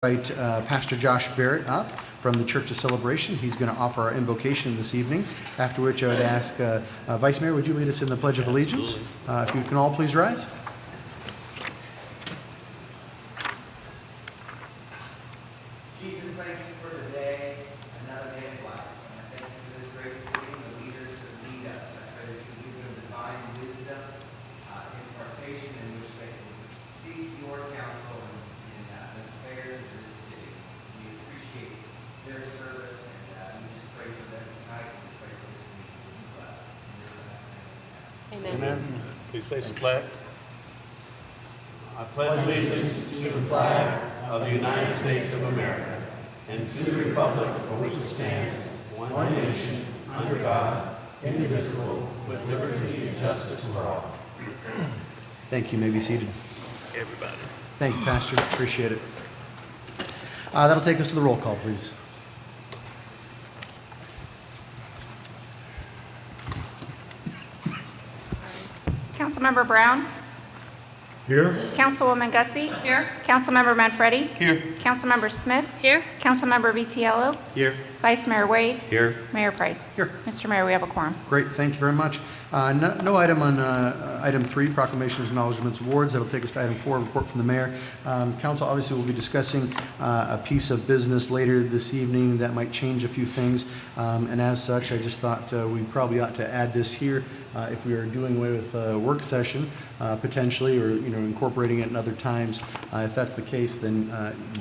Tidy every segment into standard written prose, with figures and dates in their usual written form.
invite Pastor Josh Barrett up from the Church of Celebration. He's going to offer our invocation this evening, after which I would ask Vice Mayor, would you lead us in the Pledge of Allegiance? If you can all please rise. Jesus, thank you for the day, another day of life. And I thank you for this great city and the leaders that lead us. I pray that you give them divine wisdom, impartation in which they can seek your counsel in the affairs of this city. We appreciate their service, and we just pray for them tonight, and we pray for this meeting. Be blessed. In your son's name. Amen. Please place the flag. I pledge allegiance to the flag of the United States of America and to the republic for which it stands, one nation, under God, indivisible, with liberty and justice for all. Thank you. You may be seated. Everybody. Thank you, Pastor. Appreciate it. That'll take us to the roll call, please. Councilmember Brown. Here. Councilwoman Gussie. Here. Councilmember Manfredi. Here. Councilmember Smith. Here. Councilmember Vitiello. Here. Vice Mayor Wade. Here. Mayor Price. Here. Mr. Mayor, we have a quorum. Great. Thank you very much. No item on item 3, proclamations, acknowledgements, awards. That'll take us to item 4, report from the mayor. Council obviously will be discussing a piece of business later this evening that might change a few things. And as such, I just thought we probably ought to add this here if we are doing away with a work session potentially, or incorporating it in other times. If that's the case, then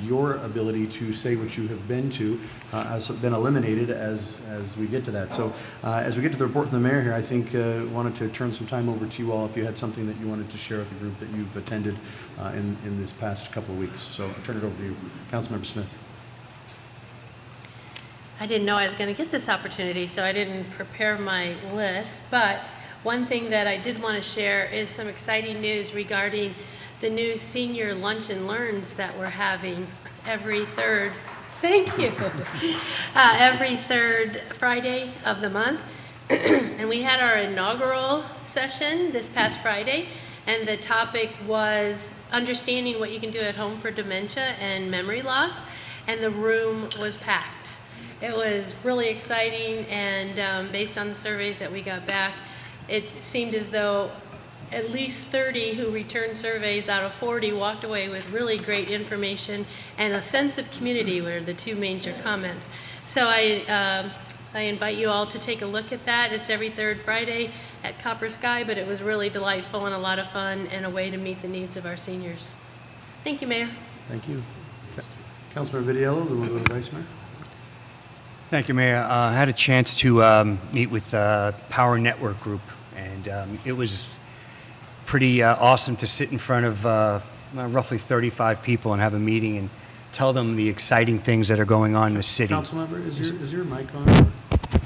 your ability to say what you have been to has been eliminated as we get to that. So as we get to the report from the mayor here, I think wanted to turn some time over to you all if you had something that you wanted to share with the group that you've attended in this past couple of weeks. So I'll turn it over to you, Councilmember Smith. I didn't know I was going to get this opportunity, so I didn't prepare my list. But one thing that I did want to share is some exciting news regarding the new senior lunch and learns that we're having every third. Thank you. Every third Friday of the month. And we had our inaugural session this past Friday, and the topic was understanding what you can do at home for dementia and memory loss, and the room was packed. It was really exciting, and based on the surveys that we got back, it seemed as though at least 30 who returned surveys out of 40 walked away with really great information and a sense of community were the two major comments. So I invite you all to take a look at that. It's every third Friday at Copper Sky, but it was really delightful and a lot of fun and a way to meet the needs of our seniors. Thank you, Mayor. Thank you. Councilmember Vitiello, then we'll go to Vice Mayor. Thank you, Mayor. I had a chance to meet with Power Network Group, and it was pretty awesome to sit in front of roughly 35 people and have a meeting and tell them the exciting things that are going on in the city. Councilmember, is your mic on?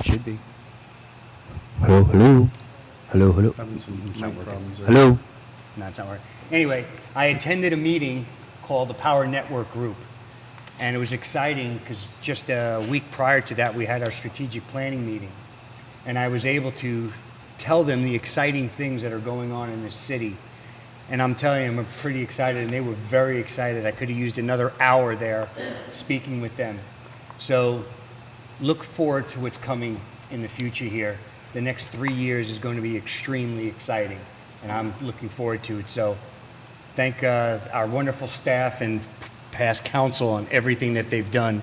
Should be. Hello, hello. Hello, hello. Having some It's not mic working. problems there. Hello. No, it's not working. Anyway, I attended a meeting called the Power Network Group, and it was exciting because just a week prior to that, we had our strategic planning meeting, and I was able to tell them the exciting things that are going on in this city. And I'm telling you, I'm pretty excited, and they were very excited. I could have used another hour there speaking with them. So look forward to what's coming in the future here. The next 3 years is going to be extremely exciting, and I'm looking forward to it. So thank our wonderful staff and past council on everything that they've done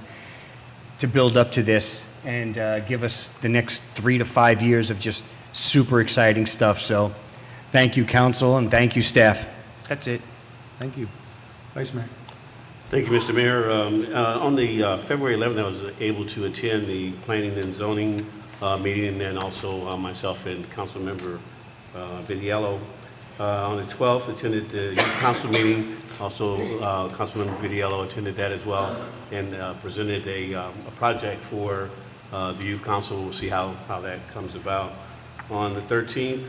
to build up to this and give us the next 3 to 5 years of just super exciting stuff. So thank you, council, and thank you, staff. That's it. Thank you. Vice Mayor. Thank you, Mr. Mayor. On the February 11th, I was able to attend the Planning and Zoning meeting, and then also myself and Councilmember Vitiello. On the 12th, attended the Youth Council meeting. Also, Councilmember Vitiello attended that as well, and presented a project for the Youth Council. We'll see how that comes about. On the 13th,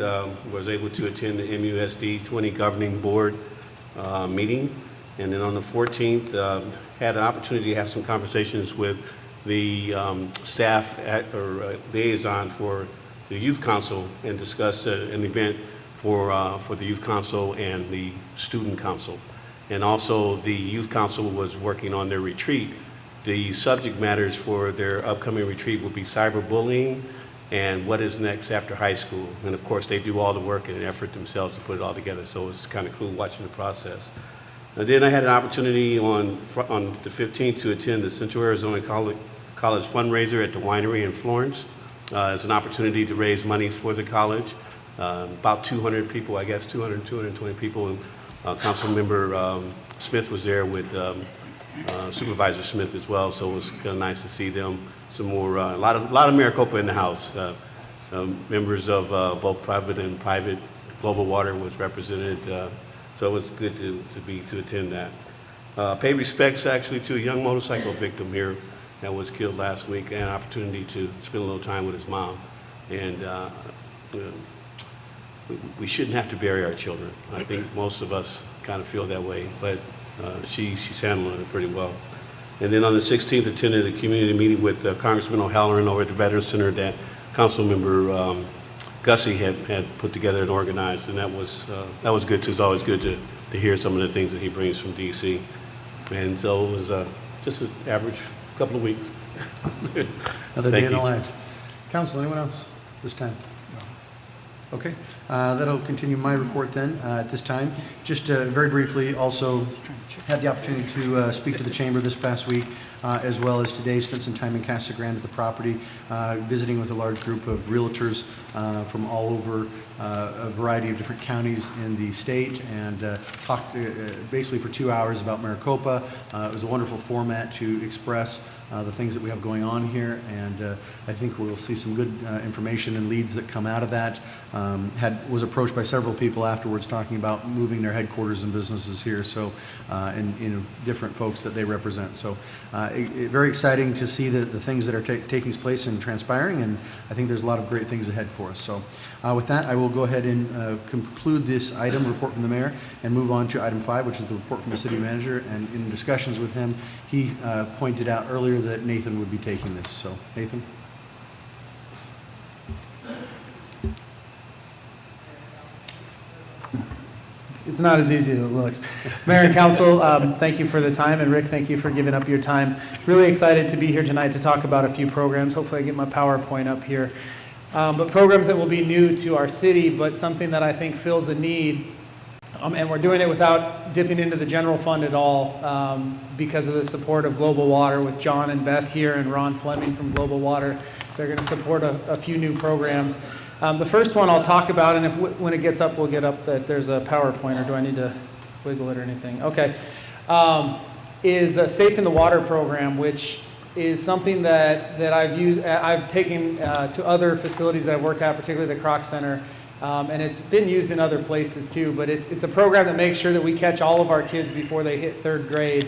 was able to attend the MUSD 20 Governing Board meeting. And then on the 14th, had an opportunity to have some conversations with the staff or liaison for the Youth Council and discuss an event for the Youth Council and the Student Council. And also, the youth council was working on their retreat. The subject matters for their upcoming retreat will be cyberbullying and what is next after high school. And of course, they do all the work and effort themselves to put it all together, so it's kind of cool watching the process. And then I had an opportunity on the 15th to attend the Central Arizona College fundraiser at the winery in Florence. It's an opportunity to raise monies for the college. About 200 people, I guess, 220 people. Councilmember Smith was there with Supervisor Smith as well, so it was kind of nice to see them. Some more, a lot of Maricopa in the house. Members of both private and private. Global Water was represented, so it was good to attend that. Pay respects actually to a young motorcycle victim here that was killed last week, and an opportunity to spend a little time with his mom. And we shouldn't have to bury our children. I think most of us kind of feel that way, but she's handling it pretty well. And then on the 16th, attended a community meeting with Congressman O'Halloran over at the Veterans Center that Councilmember Gussie had put together and organized, and that was good too. It's always good to hear some of the things that he brings from D.C. And so it was just an average couple of weeks. Another day Thank in the you. life. Council, anyone else this time? Okay, that'll continue my report then at this time. Just very briefly, also had the opportunity to speak to the chamber this past week, as well as today, spent some time in Casa Grande at the property, visiting with a large group of realtors from all over a variety of different counties in the state, and talked basically for 2 hours about Maricopa. It was a wonderful format to express the things that we have going on here, and I think we'll see some good information and leads that come out of that. Was approached by several people afterwards talking about moving their headquarters and businesses here, so and different folks that they represent. So very exciting to see the things that are taking place and transpiring, and I think there's a lot of great things ahead for us. So with that, I will go ahead and conclude this item, report from the mayor, and move on to item 5, which is the report from the city manager. And in discussions with him, he pointed out earlier that Nathan would be taking this. So Nathan? It's not as easy as it looks. Mayor and council, thank you for the time, and Rick, thank you for giving up your time. Really excited to be here tonight to talk about a few programs. Hopefully I get my PowerPoint up here. But programs that will be new to our city, but something that I think fills a need, and we're doing it without dipping into the general fund at all, because of the support of Global Water with John and Beth here and Ron Fleming from Global Water. They're going to support a few new programs. The first one I'll talk about, and when it gets up, we'll get up that there's a PowerPoint, or do I need to wiggle it or anything? Okay. Is a Safe in the Water program, which is something that I've taken to other facilities that I've worked at, particularly the Kroc Center, and it's been used in other places too, but it's a program that makes sure that we catch all of our kids before they hit 3rd grade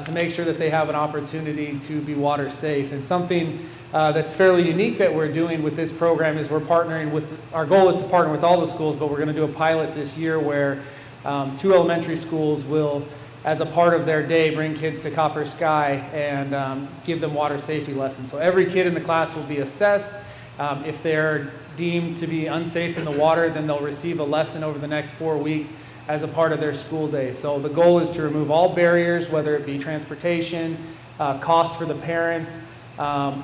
to make sure that they have an opportunity to be water safe. And something that's fairly unique that we're doing with this program is we're partnering with, our goal is to partner with all the schools, but we're going to do a pilot this year where 2 elementary schools will, as a part of their day, bring kids to Copper Sky and give them water safety lessons. So every kid in the class will be assessed. If they're deemed to be unsafe in the water, then they'll receive a lesson over the next 4 weeks as a part of their school day. So the goal is to remove all barriers, whether it be transportation, cost for the parents,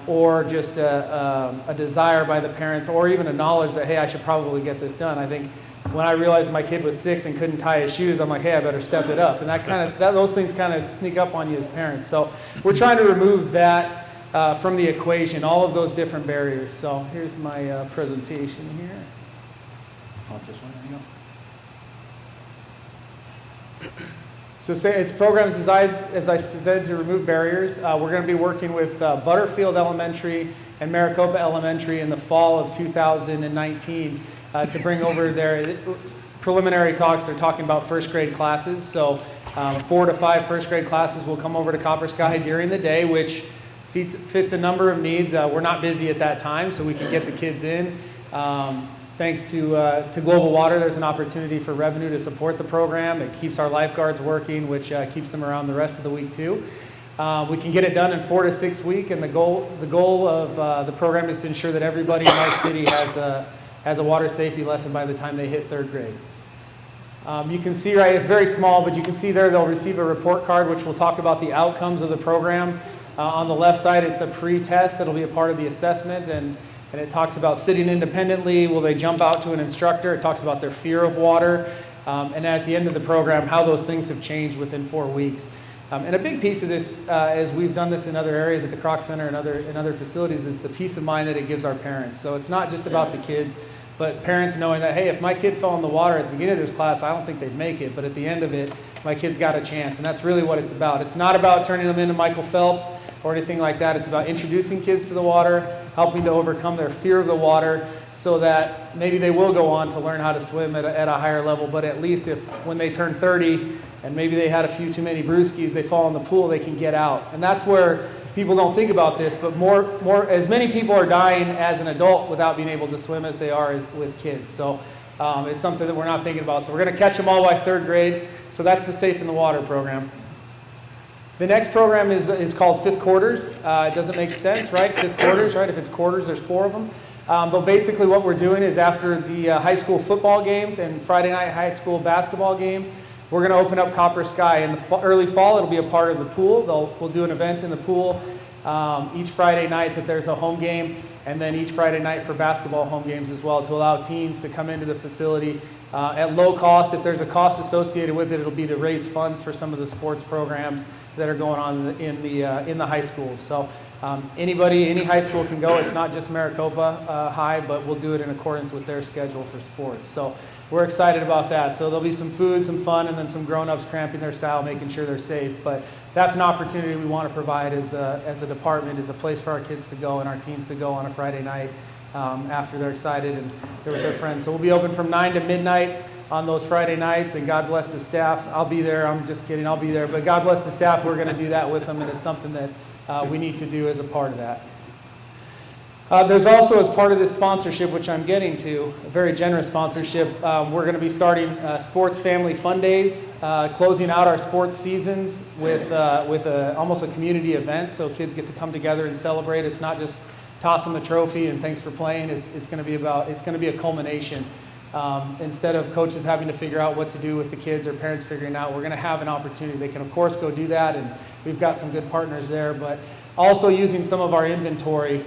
or just a desire by the parents, or even a knowledge that, hey, I should probably get this done. I think when I realized my kid was 6 and couldn't tie his shoes, I'm like, hey, I better step it up. And those things kind of sneak up on you as parents. So we're trying to remove that from the equation, all of those different barriers. So here's my presentation here. Oh, it's this one. There you go. So it's programs designed, as I said, to remove barriers. We're going to be working with Butterfield Elementary and Maricopa Elementary in the fall of 2019 to bring over their preliminary talks. They're talking about 1st grade classes. So 4 to 5 1st grade classes will come over to Copper Sky during the day, which fits a number of needs. We're not busy at that time, so we can get the kids in. Thanks to Global Water, there's an opportunity for revenue to support the program. It keeps our lifeguards working, which keeps them around the rest of the week too. We can get it done in 4 to 6 weeks, and the goal of the program is to ensure that everybody in our city has a water safety lesson by the time they hit 3rd grade. You can see, right, it's very small, but you can see there they'll receive a report card, which will talk about the outcomes of the program. On the left side, it's a pre-test that'll be a part of the assessment, and it talks about sitting independently. Will they jump out to an instructor? It talks about their fear of water. And at the end of the program, how those things have changed within 4 weeks. And a big piece of this, as we've done this in other areas at the Kroc Center and other facilities, is the peace of mind that it gives our parents. So it's not just about the kids, but parents knowing that, hey, if my kid fell in the water at the beginning of this class, I don't think they'd make it. But at the end of it, my kid's got a chance. And that's really what it's about. It's not about turning them into Michael Phelps or anything like that. It's about introducing kids to the water, helping to overcome their fear of the water, so that maybe they will go on to learn how to swim at a higher level. But at least if when they turn 30 and maybe they had a few too many brewskis, they fall in the pool, they can get out. And that's where people don't think about this, but as many people are dying as an adult without being able to swim as they are with kids. So it's something that we're not thinking about. So we're going to catch them all by 3rd grade. So that's the Safe in the Water program. The next program is called Fifth Quarters. It doesn't make sense, right? Fifth quarters, right? If it's quarters, there's 4 of them. But basically what we're doing is after the high school football games and Friday night high school basketball games, we're going to open up Copper Sky. In the early fall, it'll be a part of the pool. We'll do an event in the pool each Friday night that there's a home game, and then each Friday night for basketball home games as well, to allow teens to come into the facility at low cost. If there's a cost associated with it, it'll be to raise funds for some of the sports programs that are going on in the high schools. So any high school can go. It's not just Maricopa High, but we'll do it in accordance with their schedule for sports. So we're excited about that. So there'll be some food, some fun, and then some grown-ups cramping their style, making sure they're safe. But that's an opportunity we want to provide as a department, as a place for our kids to go and our teens to go on a Friday night after they're excited and they're with their friends. So we'll be open from 9 to midnight on those Friday nights, and God bless the staff. I'll be there. I'm just kidding. I'll be there. But God bless the staff. We're going to do that with them, and it's something that we need to do as a part of that. There's also, as part of this sponsorship, which I'm getting to, a very generous sponsorship, we're going to be starting Sports Family Fun Days, closing out our sports seasons with almost a community event, so kids get to come together and celebrate. It's not just toss them a trophy and thanks for playing. It's going to be a culmination. Instead of coaches having to figure out what to do with the kids or parents figuring out, we're going to have an opportunity. They can, of course, go do that, and we've got some good partners there, but also using some of our inventory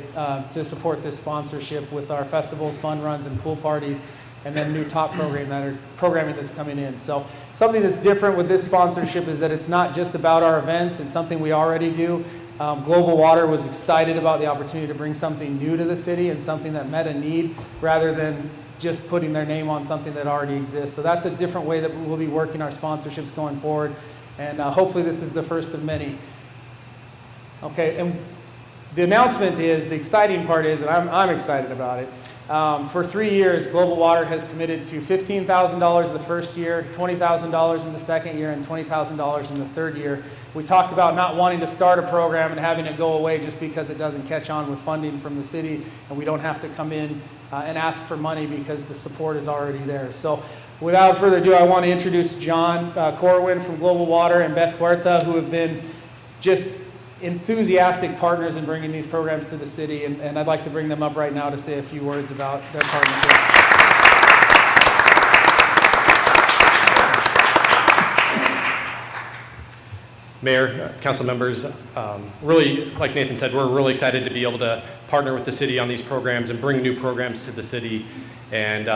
to support this sponsorship with our festivals, fun runs, and pool parties, and then new top programming that's coming in. So something that's different with this sponsorship is that it's not just about our events. It's something we already do. Global Water was excited about the opportunity to bring something new to the city and something that met a need rather than just putting their name on something that already exists. So that's a different way that we'll be working our sponsorships going forward, and hopefully this is the first of many. Okay, and the announcement is, the exciting part is, and I'm excited about it, for 3 years, Global Water has committed to $15,000 the first year, $20,000 in the second year, and $20,000 in the third year. We talked about not wanting to start a program and having it go away just because it doesn't catch on with funding from the city, and we don't have to come in and ask for money because the support is already there. So without further ado, I want to introduce John Corwin from Global Water and Beth Huerta, who have been just enthusiastic partners in bringing these programs to the city, and I'd like to bring them up right now to say a few words about their partnership. Mayor, council members, really, like Nathan said, we're really excited to be able to partner with the city on these programs and bring new programs to the city. And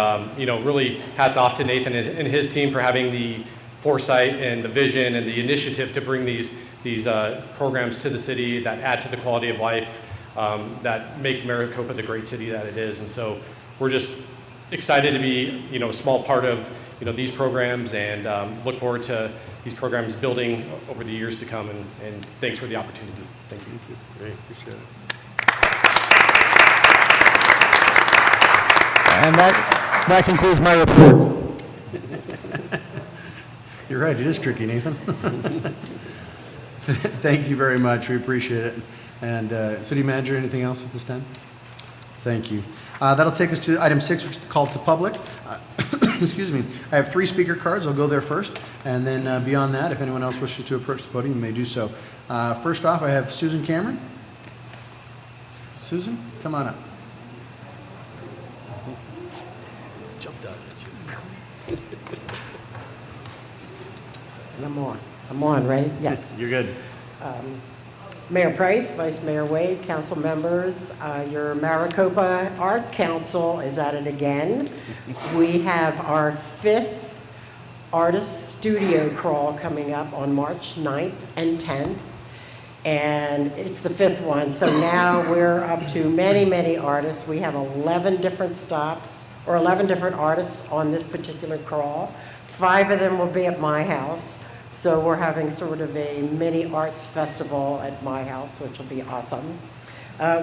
really hats off to Nathan and his team for having the foresight and the vision and the initiative to bring these programs to the city that add to the quality of life, that make Maricopa the great city that it is. And so we're just excited to be a small part of these programs, and look forward to these programs building over the years to come, and thanks for the opportunity. Thank you. Great, appreciate it. And that concludes my report. You're right, it is tricky, Nathan. Thank you very much, we appreciate it. And City Manager, anything else at this time? Thank you. That'll take us to item 6, which is the call to public. Excuse me. I have 3 speaker cards. I'll go there first. And then beyond that, if anyone else wishes to approach the podium, you may do so. First off, I have Susan Cameron. Susan, come on up. Jumped out at you. And I'm on, right? Yes. You're good. Mayor Price, Vice Mayor Wade, council members, your Maricopa Art Council is at it again. We have our 5th Artist Studio Crawl coming up on March 9th and 10th. And it's the 5th one, so now we're up to many, many artists. We have 11 different stops, or 11 different artists on this particular crawl. 5 of them will be at my house. So we're having sort of a mini arts festival at my house, which will be awesome.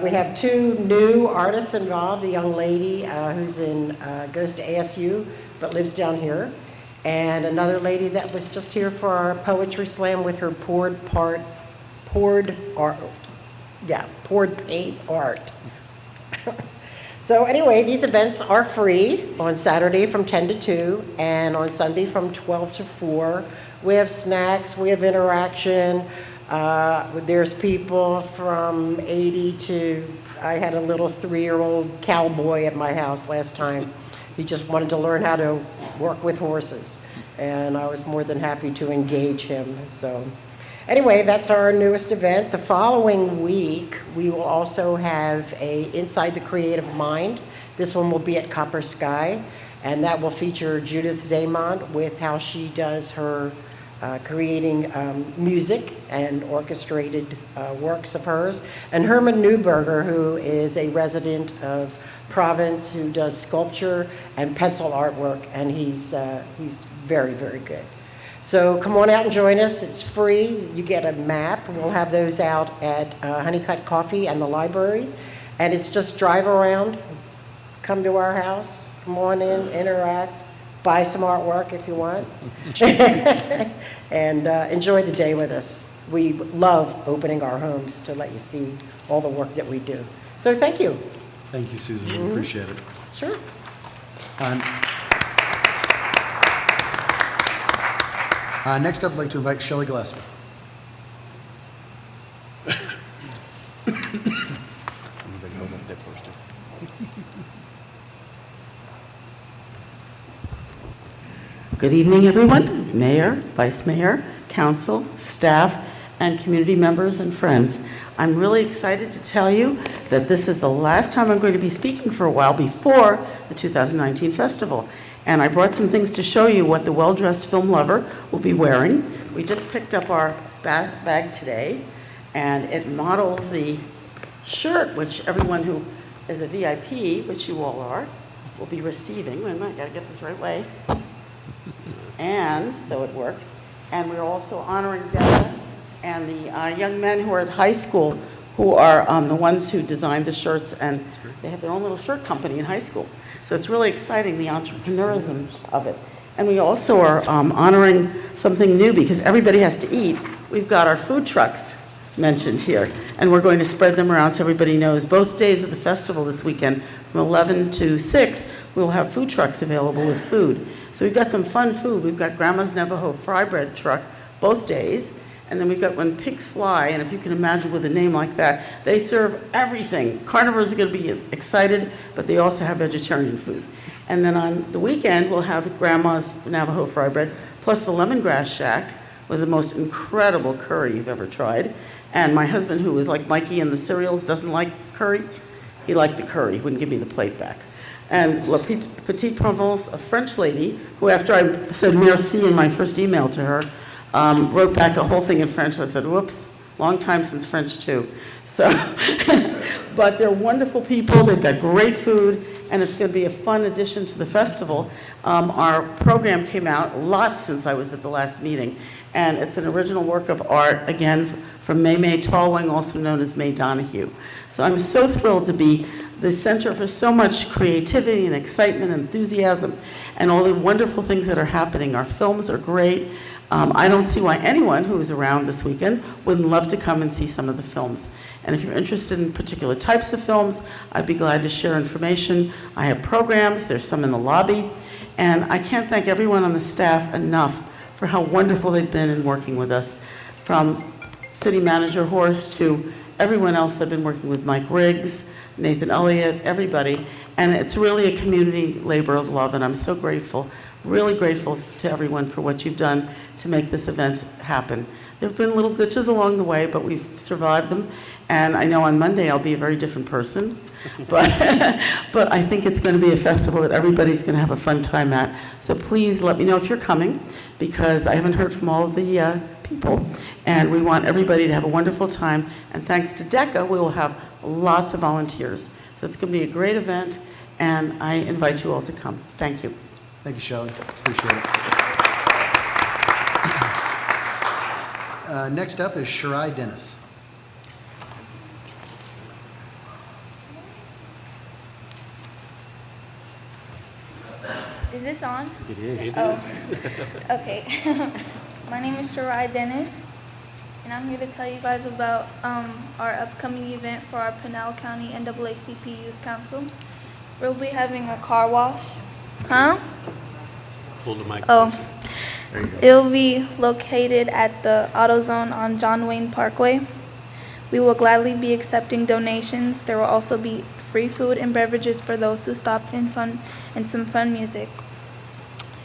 We have 2 new artists involved, a young lady who's goes to ASU but lives down here, and another lady that was just here for our poetry slam with her poured paint art. So anyway, these events are free on Saturday from 10 to 2 and on Sunday from 12 to 4. We have snacks, we have interaction. There's people from 80 to, I had a little 3-year-old cowboy at my house last time. He just wanted to learn how to work with horses, and I was more than happy to engage him. So anyway, that's our newest event. The following week, we will also have a Inside the Creative Mind. This one will be at Copper Sky, and that will feature Judith Zaymont with how she does her creating music and orchestrated works of hers, and Herman Newberger, who is a resident of Province, who does sculpture and pencil artwork, and he's very, very good. So come on out and join us. It's free. You get a map. We'll have those out at Honeycut Coffee and the library, and it's just drive around, come to our house, come on in, interact, buy some artwork if you want, and enjoy the day with us. We love opening our homes to let you see all the work that we do. So thank you. Thank you, Susan. We appreciate it. Sure. Next up, I'd like to invite Shelley Gillespie. Good evening, everyone. Mayor, Vice Mayor, Council, staff, and community members and friends. I'm really excited to tell you that this is the last time I'm going to be speaking for a while before the 2019 festival. And I brought some things to show you what the well-dressed film lover will be wearing. We just picked up our bag today, and it models the shirt which everyone who is a VIP, which you all are, will be receiving. Wait a minute, I gotta get this right way. And so it works. And we're also honoring Della and the young men who are at high school, who are the ones who designed the shirts, and they have their own little shirt company in high school. So it's really exciting, the entrepreneurism of it. And we also are honoring something new, because everybody has to eat. We've got our food trucks mentioned here, and we're going to spread them around so everybody knows. Both days of the festival this weekend, from 11 to 6, we'll have food trucks available with food. So we've got some fun food. We've got Grandma's Navajo fry bread truck both days. And then we've got When Pigs Fly, and if you can imagine with a name like that, they serve everything. Carnivores are going to be excited, but they also have vegetarian food. And then on the weekend, we'll have Grandma's Navajo fry bread, plus the Lemongrass Shack with the most incredible curry you've ever tried. And my husband, who is like Mikey in the cereals, doesn't like curry. He liked the curry. He wouldn't give me the plate back. And La Petite Provence, a French lady, who after I said merci in my first email to her, wrote back a whole thing in French. I said, whoops, long time since French too. So, but they're wonderful people. They've got great food, and it's going to be a fun addition to the festival. Our program came out lots since I was at the last meeting, and it's an original work of art, again, from May Tallwing, also known as May Donahue. So I'm so thrilled to be the center for so much creativity and excitement and enthusiasm and all the wonderful things that are happening. Our films are great. I don't see why anyone who is around this weekend wouldn't love to come and see some of the films. And if you're interested in particular types of films, I'd be glad to share information. I have programs, there's some in the lobby, and I can't thank everyone on the staff enough for how wonderful they've been in working with us, from City Manager Horst to everyone else. I've been working with Mike Riggs, Nathan Elliott, everybody, and it's really a community labor of love, and I'm so grateful really grateful to everyone for what you've done to make this event happen. There have been little glitches along the way, but we've survived them. And I know on Monday I'll be a very different person, but I think it's going to be a festival that everybody's going to have a fun time at. So please let me know if you're coming, because I haven't heard from all of the people, and we want everybody to have a wonderful time. And thanks to DECA, we will have lots of volunteers. So it's going to be a great event, and I invite you all to come. Thank you. Thank you, Shelley. Appreciate it. Next up is Shirai Dennis. Is this on? It is. Oh, okay. My name is Shirai Dennis, and I'm here to tell you guys about our upcoming event for our Pinal County NAACP Youth Council. We'll be having a car wash. Huh? Hold the mic. Oh. It'll be located at the AutoZone on John Wayne Parkway. We will gladly be accepting donations. There will also be free food and beverages for those who stop in and some fun music.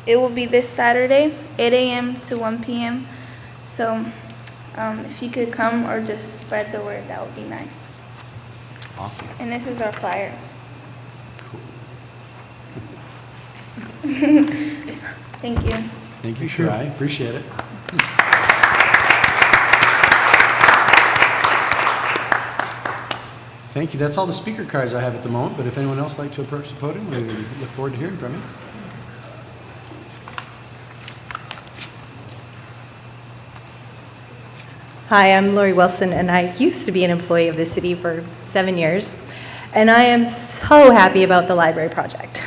It will be this Saturday, 8 a.m. to 1 p.m. So if you could come or just spread the word, that would be nice. Awesome. And this is our flyer. Thank you. Thank you, Shirai. Appreciate it. Thank you. That's all the speaker cards I have at the moment, but if anyone else would like to approach the podium, we look forward to hearing from you. Hi, I'm Lori Wilson, and I used to be an employee of the city for 7 years, and I am so happy about the library project.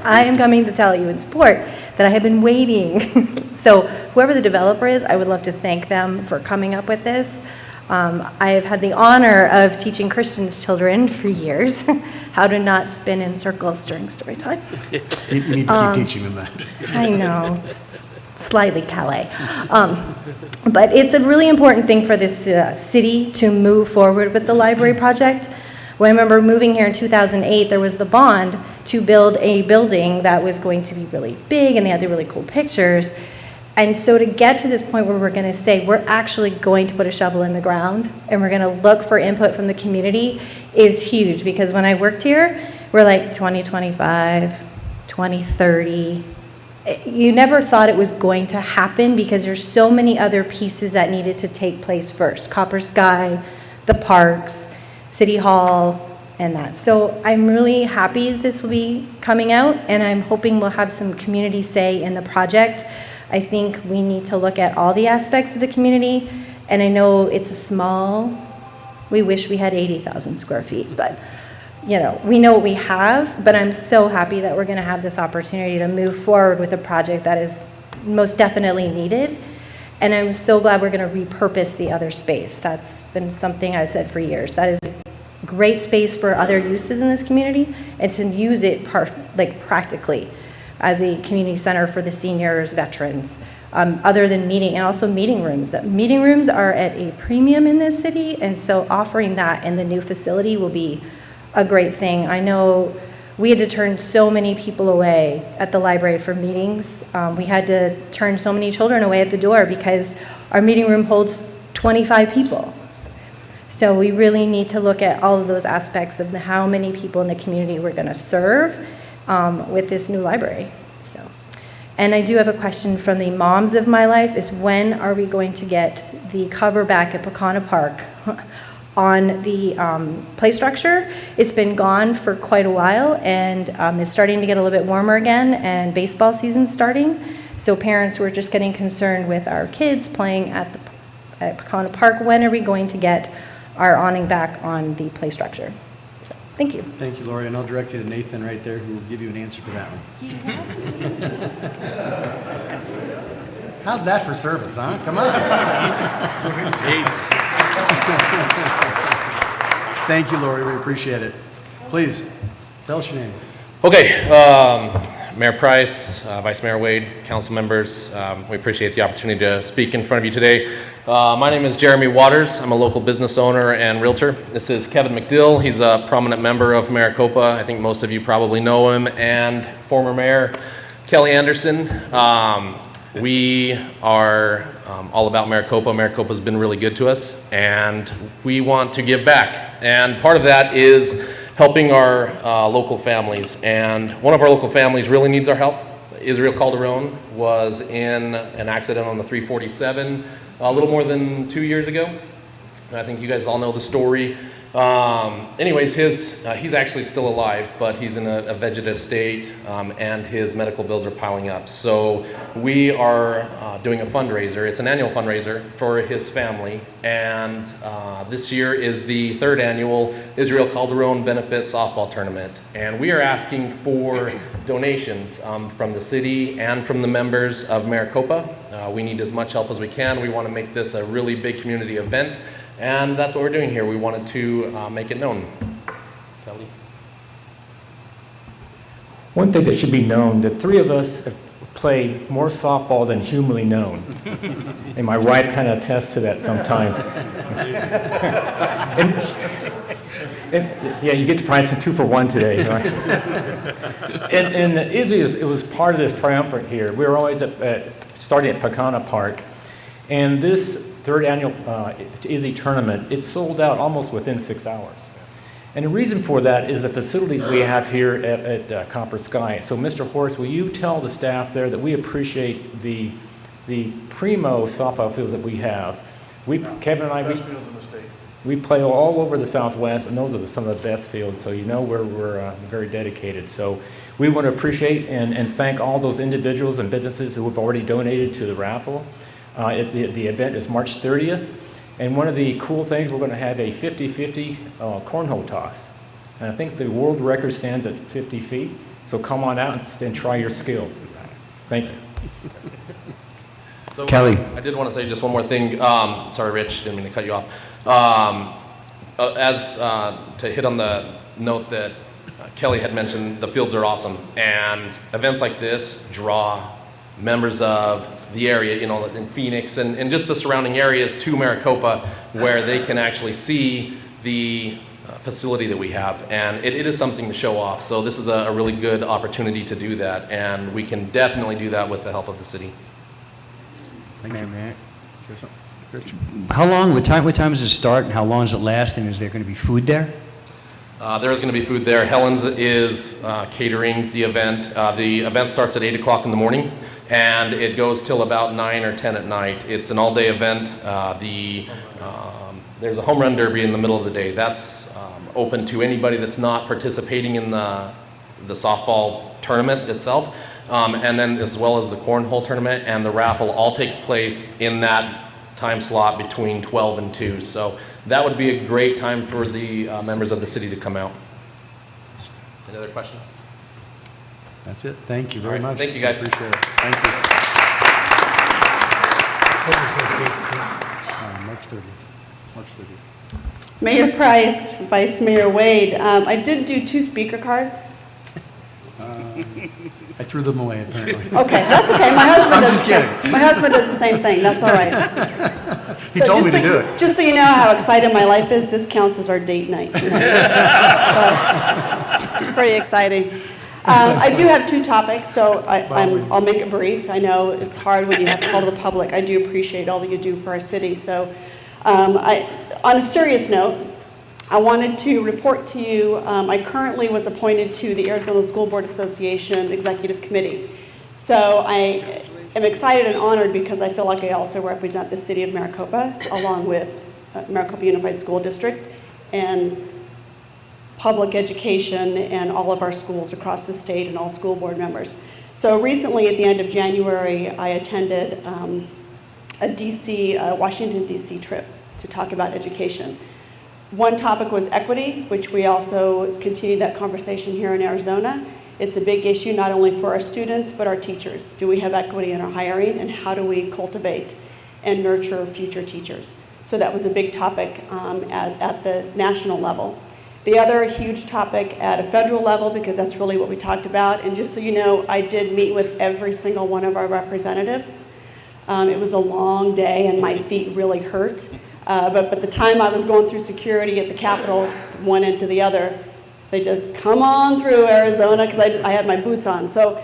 I am coming to tell you in support that I have been waiting. So whoever the developer is, I would love to thank them for coming up with this. I have had the honor of teaching Christian's children for years how to not spin in circles during story time. You need to keep teaching them that. I know, slightly Calais. But it's a really important thing for this city to move forward with the library project. When I remember moving here in 2008, there was the bond to build a building that was going to be really big, and they had the really cool pictures. And so to get to this point where we're going to say we're actually going to put a shovel in the ground and we're going to look for input from the community is huge, because when I worked here, we're like 2025, 2030. You never thought it was going to happen because there's so many other pieces that needed to take place first. Copper Sky, the parks, City Hall, and that. So I'm really happy this will be coming out, and I'm hoping we'll have some community say in the project. I think we need to look at all the aspects of the community, and I know it's a small, we wish we had 80,000 square feet, but you know, we know what we have, but I'm so happy that we're gonna have this opportunity to move forward with a project that is most definitely needed. And I'm so glad we're gonna repurpose the other space. That's been something I've said for years. That is a great space for other uses in this community, and to use it practically as a community center for the seniors, veterans, other than meeting, and also meeting rooms. That meeting rooms are at a premium in this city, and so offering that in the new facility will be a great thing. I know we had to turn so many people away at the library for meetings. We had to turn so many children away at the door because our meeting room holds 25 people. So we really need to look at all of those aspects of how many people in the community we're going to serve with this new library. So, and I do have a question from the moms of my life: is when are we going to get the cover back at Pecana Park on the play structure? It's been gone for quite a while, and it's starting to get a little bit warmer again, and baseball season's starting. So parents were just getting concerned with our kids playing at Pecana Park. When are we going to get our awning back on the play structure? So, thank you. Thank you, Lori, and I'll direct you to Nathan right there, who will give you an answer to that one. How's that for service, huh? Come on. Thank you, Lori. We appreciate it. Please, tell us your name. Okay, Mayor Price, Vice Mayor Wade, council members, we appreciate the opportunity to speak in front of you today. My name is Jeremy Waters. I'm a local business owner and realtor. This is Kevin McDill. He's a prominent member of Maricopa. I think most of you probably know him, and former mayor Kelly Anderson. We are all about Maricopa. Maricopa's been really good to us, and we want to give back. And part of that is helping our local families. And one of our local families really needs our help. Israel Calderon was in an accident on the 347 a little more than 2 years ago. I think you guys all know the story. Anyways, he's actually still alive, but he's in a vegetative state, and his medical bills are piling up. So we are doing a fundraiser. It's an annual fundraiser for his family, and this year is the 3rd annual Israel Calderon Benefit Softball Tournament. And we are asking for donations from the city and from the members of Maricopa. We need as much help as we can. We want to make this a really big community event. And that's what we're doing here. We wanted to make it known. Kelly? One thing that should be known, the 3 of us have played more softball than humanly known. And my wife kind of attests to that sometimes. Yeah, you get the price of 2 for 1 today, right? And Israel, it was part of this triumvirate here. We were always starting at Pecana Park. And this 3rd annual Izzy tournament, it sold out almost within 6 hours. And the reason for that is the facilities we have here at Copper Sky. So Mr. Horace, will you tell the staff there that we appreciate the primo softball fields that we have. Kevin and I, we play all over the Southwest, and those are some of the best fields, so you know we're very dedicated. So we want to appreciate and thank all those individuals and businesses who have already donated to the raffle. The event is March 30th, and one of the cool things, we're going to have a 50-50 cornhole toss. And I think the world record stands at 50 feet, so come on out and try your skill. Thank you. So, Kelly. I did want to say just one more thing. Sorry, Rich, didn't mean to cut you off. To hit on the note that Kelly had mentioned, the fields are awesome, and events like this draw members of the area, you know, in Phoenix and just the surrounding areas to Maricopa, where they can actually see the facility that we have, and it is something to show off. So this is a really good opportunity to do that, and we can definitely do that with the help of the city. Thank you. How long, what time does it start, and how long does it last, and is there going to be food there? There is going to be food there. Helen's is catering the event. The event starts at 8 o'clock in the morning, and it goes till about 9 or 10 at night. It's an all-day event. There's a home run derby in the middle of the day. That's open to anybody that's not participating in the softball tournament itself. And then as well as the cornhole tournament and the raffle all takes place in that time slot between 12 and 2. So that would be a great time for the members of the city to come out. Any other questions? That's it. Thank you very much. Thank you, guys. Appreciate it. Thank you. March 30th. March 30th. Mayor Price, Vice Mayor Wade, I did do 2 speaker cards. I threw them away, apparently. Okay, that's okay. My husband I'm does just the same- kidding. My husband does the same thing. That's all right. He told me to do it. Just so you know how excited my life is, this counts as our date night tonight. So, pretty exciting. I do have 2 topics, so I'll make it brief. I know it's hard when you have to call to the public. I do appreciate all that you do for our city. So, on a serious note, I wanted to report to you, I currently was appointed to the Arizona School Board Association Executive Committee. So I am excited and honored because I feel like I also represent the city of Maricopa along with Maricopa Unified School District and public education and all of our schools across the state and all school board members. So recently at the end of January, I attended a Washington, D.C. trip to talk about education. One topic was equity, which we also continued that conversation here in Arizona. It's a big issue not only for our students, but our teachers. Do we have equity in our hiring, and how do we cultivate and nurture future teachers? So that was a big topic at the national level. The other huge topic at a federal level, because that's really what we talked about, and just so you know, I did meet with every single one of our representatives. It was a long day, and my feet really hurt. But the time I was going through security at the Capitol, from one end to the other, they just come on through Arizona, because I had my boots on. So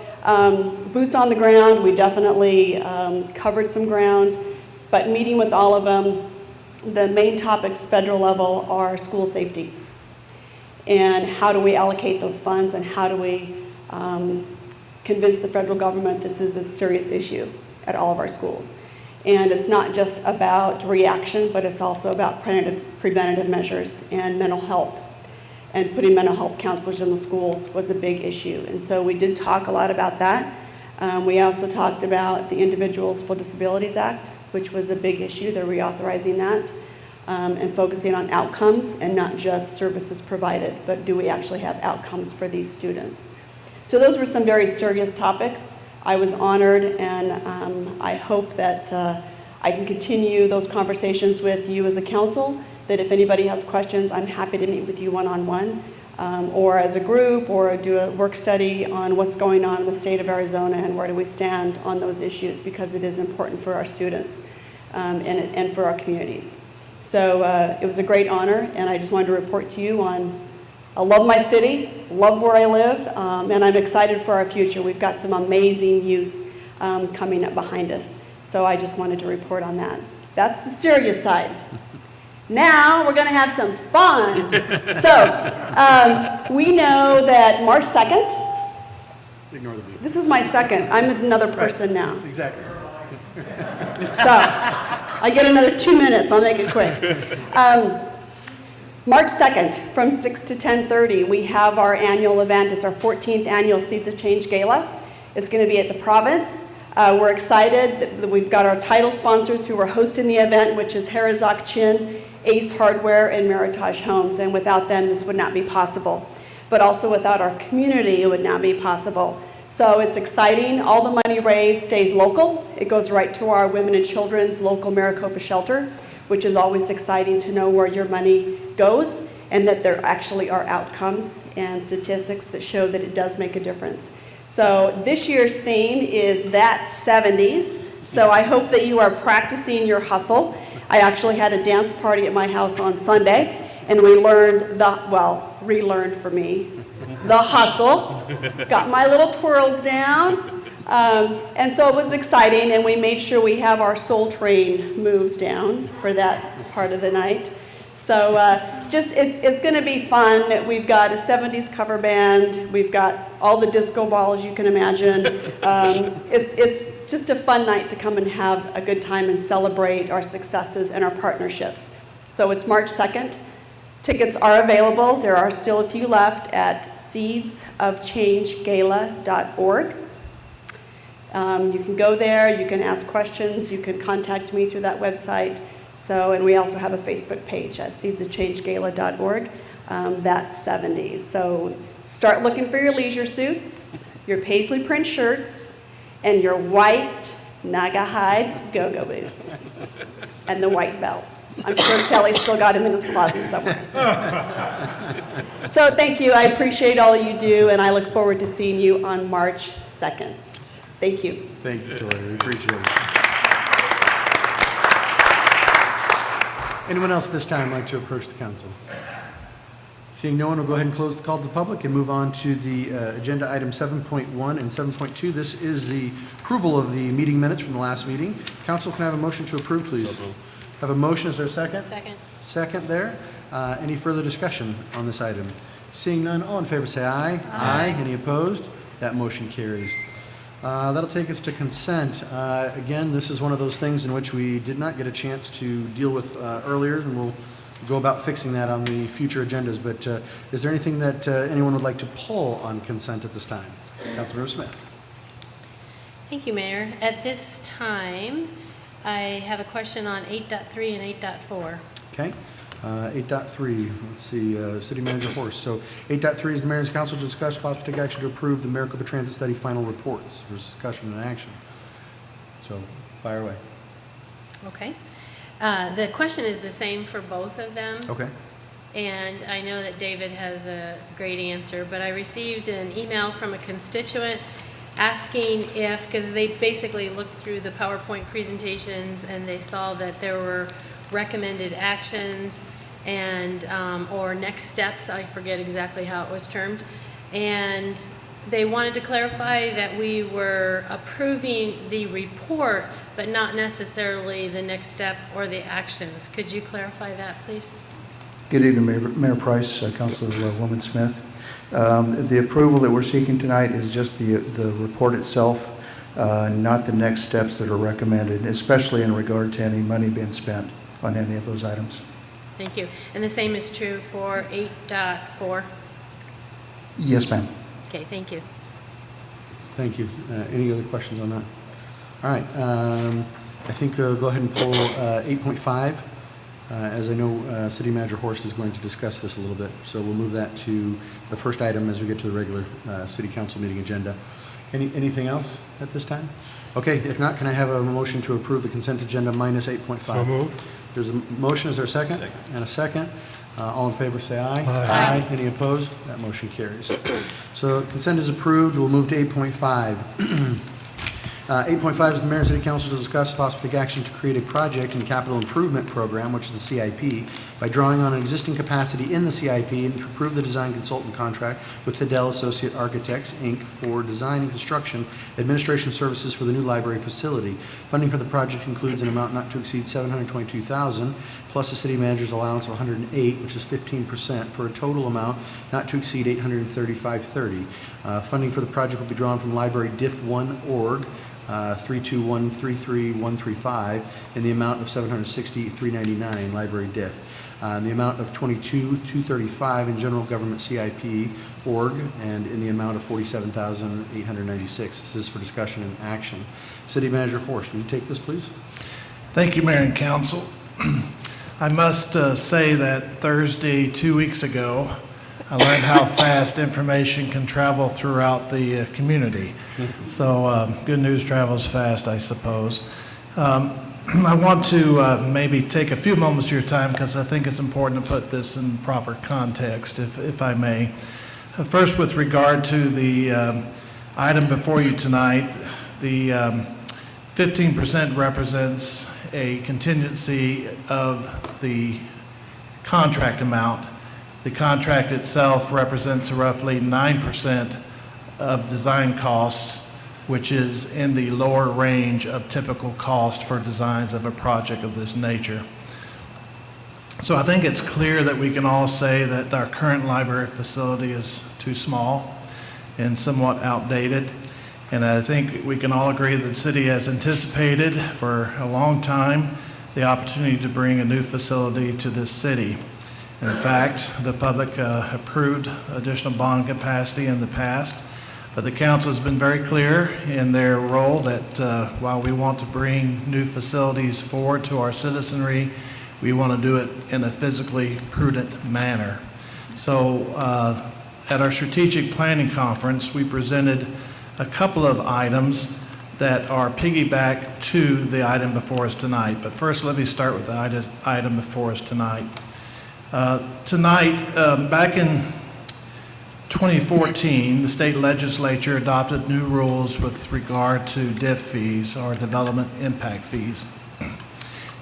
boots on the ground, we definitely covered some ground, but meeting with all of them, the main topics federal level are school safety. And how do we allocate those funds, and how do we convince the federal government this is a serious issue at all of our schools. And it's not just about reaction, but it's also about preventative measures and mental health. And putting mental health counselors in the schools was a big issue. And so we did talk a lot about that. We also talked about the Individuals with Disabilities Act, which was a big issue. They're reauthorizing that and focusing on outcomes and not just services provided, but do we actually have outcomes for these students? So those were some very serious topics. I was honored, and I hope that I can continue those conversations with you as a council, that if anybody has questions, I'm happy to meet with you one-on-one, or as a group, or do a work study on what's going on in the state of Arizona and where do we stand on those issues, because it is important for our students and for our communities. So it was a great honor, and I just wanted to report to you on I love my city, love where I live, and I'm excited for our future. We've got some amazing youth coming up behind us. So I just wanted to report on that. That's the serious side. Now we're going to have some fun. So we know that March 2nd, Ignore the beep. this is my second. I'm another person now. Exactly. So I get another 2 minutes. I'll make it quick. March 2nd, from 6 to 10:30, we have our annual event. It's our 14th annual Seeds of Change Gala. It's going to be at the Province. We're excited that we've got our title sponsors who are hosting the event, which is Harazak Chin, Ace Hardware, and Meritage Homes. And without them, this would not be possible. But also without our community, it would not be possible. So it's exciting. All the money raised stays local. It goes right to our Women and Children's local Maricopa shelter, which is always exciting to know where your money goes and that there actually are outcomes and statistics that show that it does make a difference. So this year's theme is That 70s. So I hope that you are practicing your hustle. I actually had a dance party at my house on Sunday, and we learned relearned for me, the hustle. Got my little twirls down. And so it was exciting, and we made sure we have our Soul Train moves down for that part of the night. So it's going to be fun. We've got a 70s cover band. We've got all the disco balls you can imagine. It's just a fun night to come and have a good time and celebrate our successes and our partnerships. So it's March 2nd. Tickets are available. There are still a few left at seedsofchangegala.org. You can go there, you can ask questions, you can contact me through that website. So, and we also have a Facebook page at seedsofchangegala.org. That's 70s. So start looking for your leisure suits, your paisley print shirts, and your white Naga hide go-go boots, and the white belts. I'm sure Kelly's still got him in his closet somewhere. So thank you. I appreciate all you do, and I look forward to seeing you on March 2nd. Thank you. Thank you, Tori. We appreciate it. Anyone else at this time like to approach the council? Seeing no one, we'll go ahead and close the call to the public and move on to the agenda item 7.1 and 7.2. This is the approval of the meeting minutes from the last meeting. Council, can I have a motion to approve, please? So moved. Have a motion. Is there a second? Second. Second there. Any further discussion on this item? Seeing none, all in favor say aye. Aye. Any opposed? That motion carries. That'll take us to consent. Again, this is one of those things in which we did not get a chance to deal with earlier, and we'll go about fixing that on the future agendas. But is there anything that anyone would like to pull on consent at this time? Councilmember Smith. Thank you, Mayor. At this time, I have a question on 8.3 and 8.4. Okay. 8.3, let's see, City Manager Horst. So 8.3 is the Mayor's Council to discuss possible take action to approve the Maricopa Transit Study final reports for discussion and action. So fire away. Okay. The question is the same for both of them. Okay. And I know that David has a great answer, but I received an email from a constituent asking if, because they basically looked through the PowerPoint presentations and they saw that there were recommended actions and or next steps, I forget exactly how it was termed, and they wanted to clarify that we were approving the report, but not necessarily the next step or the actions. Could you clarify that, please? Good evening, Mayor Price, Councilwoman Smith. The approval that we're seeking tonight is just the report itself, not the next steps that are recommended, especially in regard to any money being spent on any of those items. Thank you. And the same is true for 8.4? Yes, ma'am. Okay, thank you. Thank you. Any other questions on that? All right. I think go ahead and pull 8.5. As I know, City Manager Horst is going to discuss this a little bit, so we'll move that to the first item as we get to the regular City Council meeting agenda. Anything else at this time? Okay, if not, can I have a motion to approve the consent agenda minus 8.5? So moved. There's a motion. Is there a second? And a second. All in favor, say aye. Aye. Any opposed? That motion carries. So consent is approved. We'll move to 8.5. 8.5 is the Mayor and City Council to discuss possible take action to create a project and capital improvement program, which is the CIP, by drawing on an existing capacity in the CIP and to approve the design consultant contract with Fidel Associate Architects, Inc. for design and construction administration services for the new library facility. Funding for the project includes an amount not to exceed $722,000 plus the city manager's allowance of $108,000, which is 15%, for a total amount not to exceed $835,30. Funding for the project will be drawn from library diff 1 org. 321-33135 in the amount of $760,399 library diff. The amount of $22,235 in general government CIP org, and in the amount of $47,896. This is for discussion and action. City Manager Horst, will you take this, please? Thank you, Mayor and Council. I must say that Thursday, 2 weeks ago, I learned how fast information can travel throughout the community. So good news travels fast, I suppose. I want to maybe take a few moments of your time because I think it's important to put this in proper context, if I may. First, with regard to the item before you tonight, the 15% represents a contingency of the contract amount. The contract itself represents roughly 9% of design costs, which is in the lower range of typical cost for designs of a project of this nature. So I think it's clear that we can all say that our current library facility is too small and somewhat outdated. And I think we can all agree that the city has anticipated for a long time the opportunity to bring a new facility to this city. In fact, the public approved additional bond capacity in the past, but the council has been very clear in their role that while we want to bring new facilities forward to our citizenry, we want to do it in a physically prudent manner. So at our strategic planning conference, we presented a couple of items that are piggyback to the item before us tonight. But first, let me start with the item before us tonight. Back in 2014, the state legislature adopted new rules with regard to DIF fees, or development impact fees.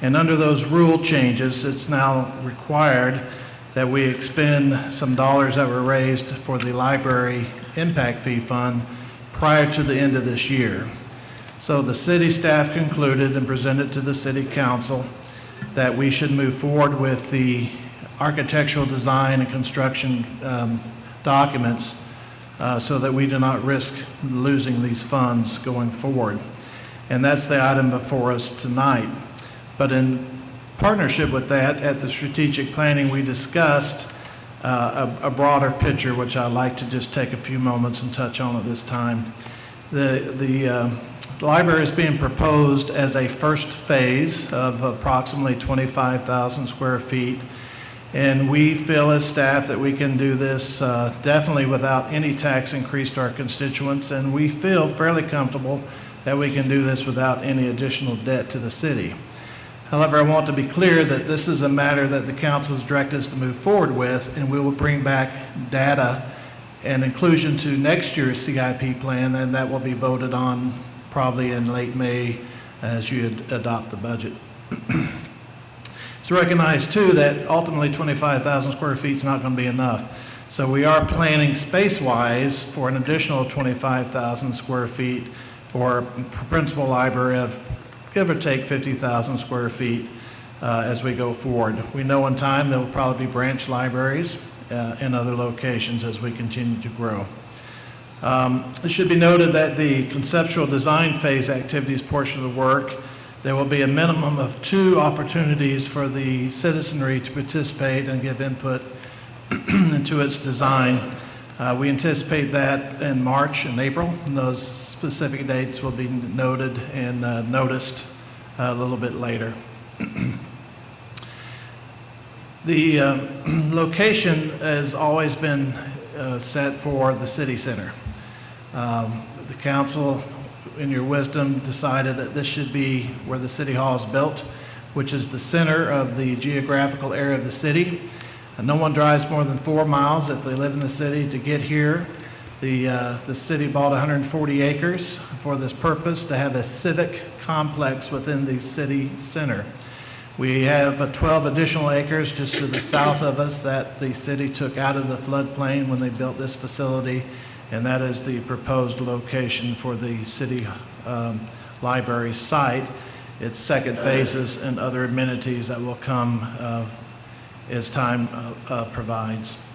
And under those rule changes, it's now required that we expend some dollars that were raised for the library impact fee fund prior to the end of this year. So the city staff concluded and presented to the city council that we should move forward with the architectural design and construction documents so that we do not risk losing these funds going forward. And that's the item before us tonight. But in partnership with that, at the strategic planning, we discussed a broader picture, which I'd like to just take a few moments and touch on at this time. The library is being proposed as a first phase of approximately 25,000 square feet. And we feel as staff that we can do this definitely without any tax increase to our constituents. And we feel fairly comfortable that we can do this without any additional debt to the city. However, I want to be clear that this is a matter that the council has directed us to move forward with, and we will bring back data and inclusion to next year's CIP plan, and that will be voted on probably in late May as you adopt the budget. It's recognized too that ultimately 25,000 square feet is not going to be enough. So we are planning space-wise for an additional 25,000 square feet for a principal library of give or take 50,000 square feet as we go forward. We know in time there will probably be branch libraries in other locations as we continue to grow. It should be noted that the conceptual design phase activities portion of the work, there will be a minimum of 2 opportunities for the citizenry to participate and give input into its design. We anticipate that in March and April, and those specific dates will be noted and noticed a little bit later. The location has always been set for the city center. The council, in your wisdom, decided that this should be where the city hall is built, which is the center of the geographical area of the city. And no one drives more than 4 miles if they live in the city to get here. The city bought 140 acres for this purpose to have a civic complex within the city center. We have 12 additional acres just to the south of us that the city took out of the floodplain when they built this facility, and that is the proposed location for the city library site. Its second phases and other amenities that will come as time provides.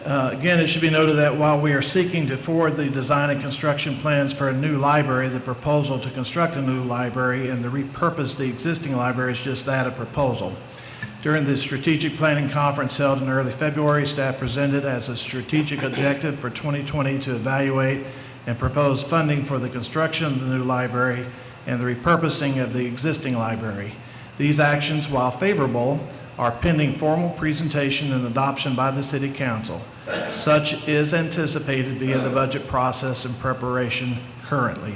Again, it should be noted that while we are seeking to forward the design and construction plans for a new library, the proposal to construct a new library and to repurpose the existing library is just that, a proposal. During the strategic planning conference held in early February, staff presented as a strategic objective for 2020 to evaluate and propose funding for the construction of the new library and the repurposing of the existing library. These actions, while favorable, are pending formal presentation and adoption by the City Council. Such is anticipated via the budget process and preparation currently.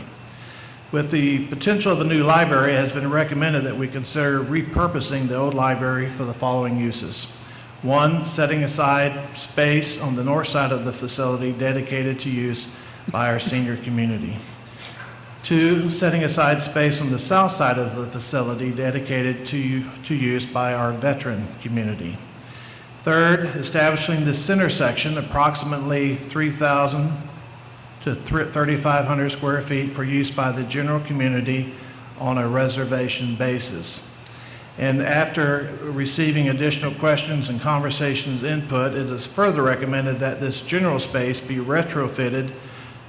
With the potential of a new library, it has been recommended that we consider repurposing the old library for the following uses. 1, setting aside space on the north side of the facility dedicated to use by our senior community. 2, setting aside space on the south side of the facility dedicated to use by our veteran community. 3rd, establishing the center section, approximately 3,000 to 3,500 square feet for use by the general community on a reservation basis. And after receiving additional questions and conversations input, it is further recommended that this general space be retrofitted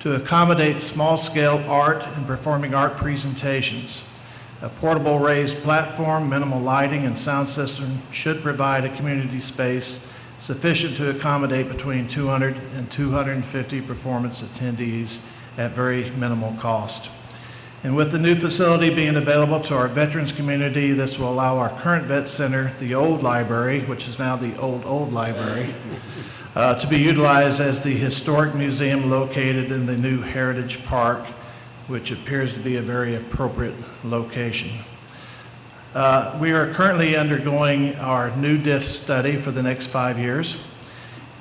to accommodate small-scale art and performing art presentations. A portable raised platform, minimal lighting, and sound system should provide a community space sufficient to accommodate between 200 and 250 performance attendees at very minimal cost. And with the new facility being available to our veterans community, this will allow our current vet center, the old library, which is now the old library, to be utilized as the historic museum located in the new Heritage Park, which appears to be a very appropriate location. We are currently undergoing our new DIF study for the next 5 years.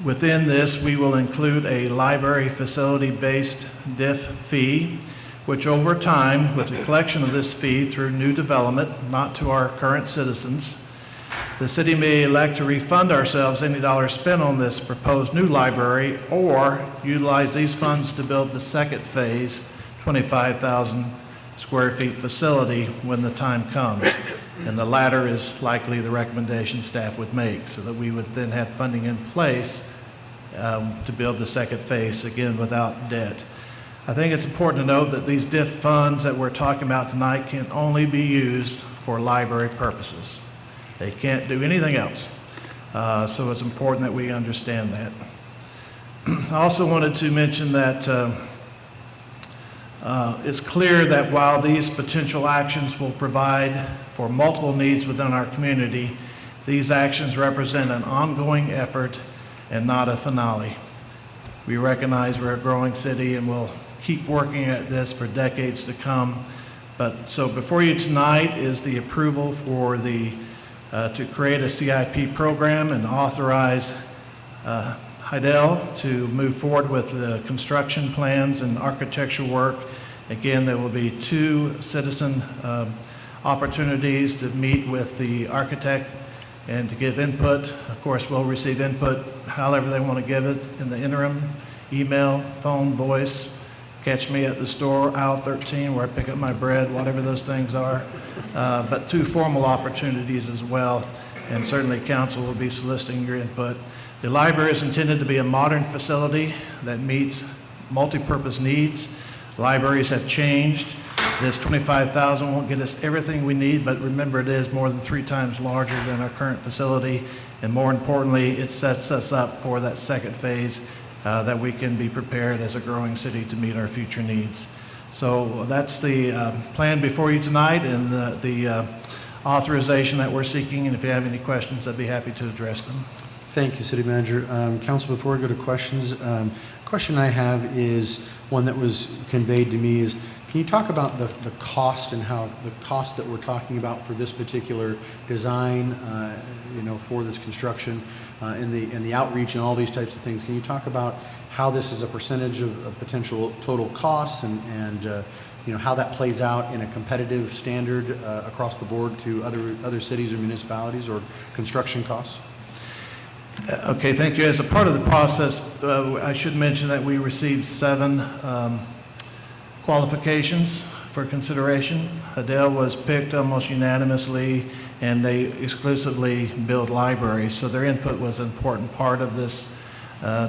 Within this, we will include a library facility-based DIF fee, which over time, with the collection of this fee through new development, not to our current citizens, the city may elect to refund ourselves any dollars spent on this proposed new library or utilize these funds to build the second phase, 25,000 square feet facility when the time comes. And the latter is likely the recommendation staff would make, so that we would then have funding in place to build the second phase, again, without debt. I think it's important to note that these DIF funds that we're talking about tonight can only be used for library purposes. They can't do anything else. So it's important that we understand that. I also wanted to mention that it's clear that while these potential actions will provide for multiple needs within our community, these actions represent an ongoing effort and not a finale. We recognize we're a growing city and we'll keep working at this for decades to come. But so before you tonight is the approval for the to create a CIP program and authorize Hydel to move forward with the construction plans and architectural work. Again, there will be 2 citizen opportunities to meet with the architect and to give input. Of course, we'll receive input however they want to give it in the interim, email, phone, voice. Catch me at the store, aisle 13, where I pick up my bread, whatever those things are. But 2 formal opportunities as well, and certainly council will be soliciting your input. The library is intended to be a modern facility that meets multi-purpose needs. Libraries have changed. This $25,000 won't get us everything we need, but remember, it is more than 3 times larger than our current facility, and more importantly, it sets us up for that second phase that we can be prepared as a growing city to meet our future needs. So that's the plan before you tonight, and the authorization that we're seeking, and if you have any questions, I'd be happy to address them. Thank you, City Manager. Council, before we go to questions, question I have is one that was conveyed to me is, can you talk about the cost and how the cost that we're talking about for this particular design, for this construction, and the outreach and all these types of things? Can you talk about how this is a percentage of potential total costs and how that plays out in a competitive standard across the board to other cities or municipalities or construction costs? Okay, thank you. As a part of the process, I should mention that we received 7 qualifications for consideration. Adele was picked almost unanimously, and they exclusively build libraries, so their input was an important part of this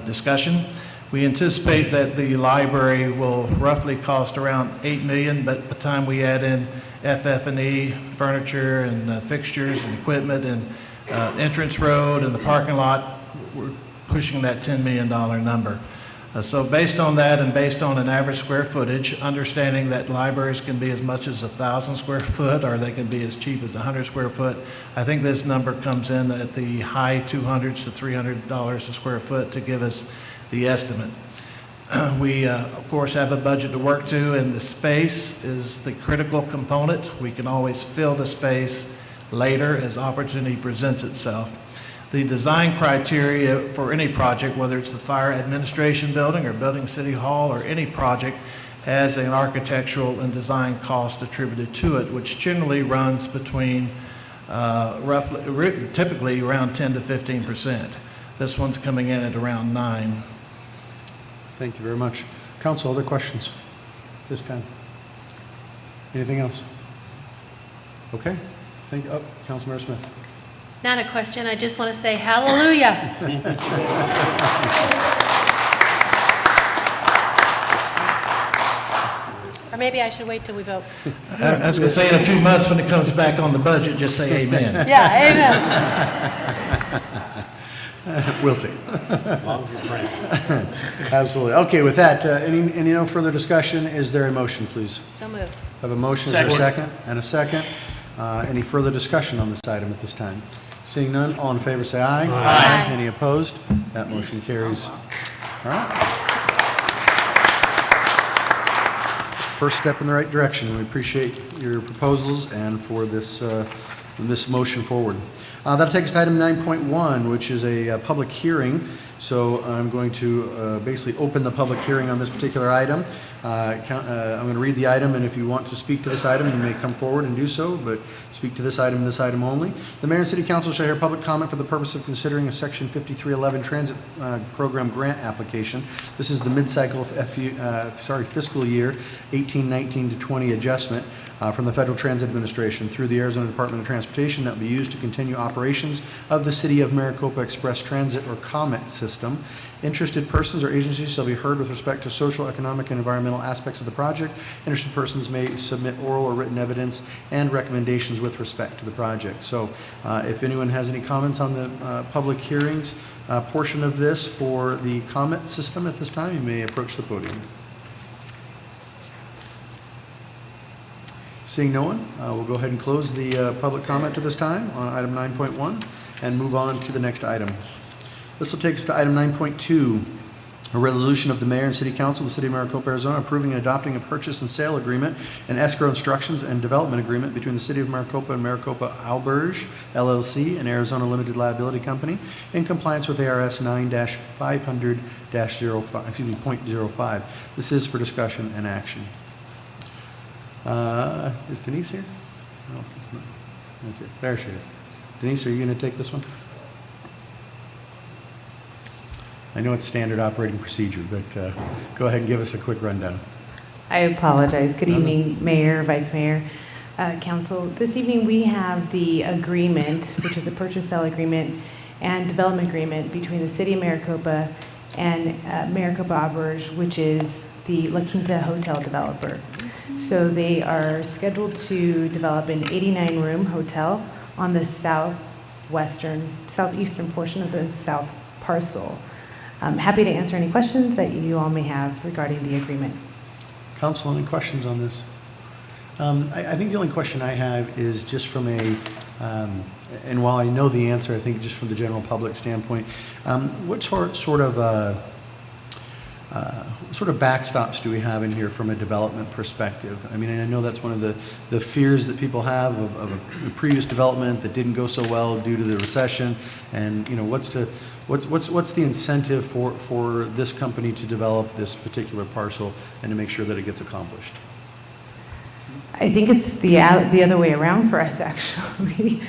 discussion. We anticipate that the library will roughly cost around $8 million, but by the time we add in FF&E, furniture and fixtures and equipment and entrance road and the parking lot, we're pushing that $10 million number. So based on that and based on an average square footage, understanding that libraries can be as much as 1,000 square foot or they can be as cheap as 100 square foot, I think this number comes in at the high $200s to $300 a square foot to give us the estimate. We, of course, have a budget to work to, and the space is the critical component. We can always fill the space later as opportunity presents itself. The design criteria for any project, whether it's the fire administration building or building city hall or any project, has an architectural and design cost attributed to it, which generally runs between typically around 10 to 15%. This one's coming in at around 9%. Thank you very much. Council, other questions this time? Anything else? Okay. Councilmember Smith. Not a question, I just want to say hallelujah. Or maybe I should wait till we vote. I was going to say, in a few months when it comes back on the budget, just say amen. Yeah, amen. We'll see. As long as you're praying. Absolutely. Okay, with that, any no further discussion? Is there a motion, please? So moved. I have a motion, is there a second? And a second. Any further discussion on this item at this time? Seeing none, all in favor say aye. Aye. Any opposed? That motion carries. All right. First step in the right direction. We appreciate your proposals and for this motion forward. That'll take us to item 9.1, which is a public hearing. So I'm going to basically open the public hearing on this particular item. I'm going to read the item, and if you want to speak to this item, you may come forward and do so, but speak to this item only. The Mayor and City Council shall hear public comment for the purpose of considering a Section 5311 Transit Program grant application. This is the mid-cycle fiscal year 18-19 to 20 adjustment from the Federal Transit Administration through the Arizona Department of Transportation that will be used to continue operations of the City of Maricopa Express Transit or COMET system. Interested persons or agencies shall be heard with respect to social, economic, and environmental aspects of the project. Interested persons may submit oral or written evidence and recommendations with respect to the project. So if anyone has any comments on the public hearings portion of this for the COMET system at this time, you may approach the podium. Seeing no one, we'll go ahead and close the public comment at this time on item 9.1 and move on to the next item. This will take us to item 9.2, a resolution of the Mayor and City Council of the City of Maricopa, Arizona, approving and adopting a purchase and sale agreement and escrow instructions and development agreement between the City of Maricopa and Maricopa Alberge, LLC, and Arizona Limited Liability Company in compliance with ARS 9-500-0.05. This is for discussion and action. Is Denise here? No, that's it. There she is. Denise, are you going to take this one? I know it's standard operating procedure, but go ahead and give us a quick rundown. I apologize. Good evening, Mayor, Vice Mayor, Council. This evening, we have the agreement, which is a purchase-sale agreement and development agreement between the City of Maricopa and Maricopa Auberge, which is the La Quinta Hotel developer. So they are scheduled to develop an 89-room hotel on the southeastern portion of the south parcel. I'm happy to answer any questions that you all may have regarding the agreement. Council, any questions on this? I think the only question I have is just from a, and while I know the answer, I think just from the general public standpoint, what sort of backstops do we have in here from a development perspective? I mean, I know that's one of the fears that people have of a previous development that didn't go so well due to the recession, and what's the incentive for this company to develop this particular parcel and to make sure that it gets accomplished? I think it's the other way around for us, actually.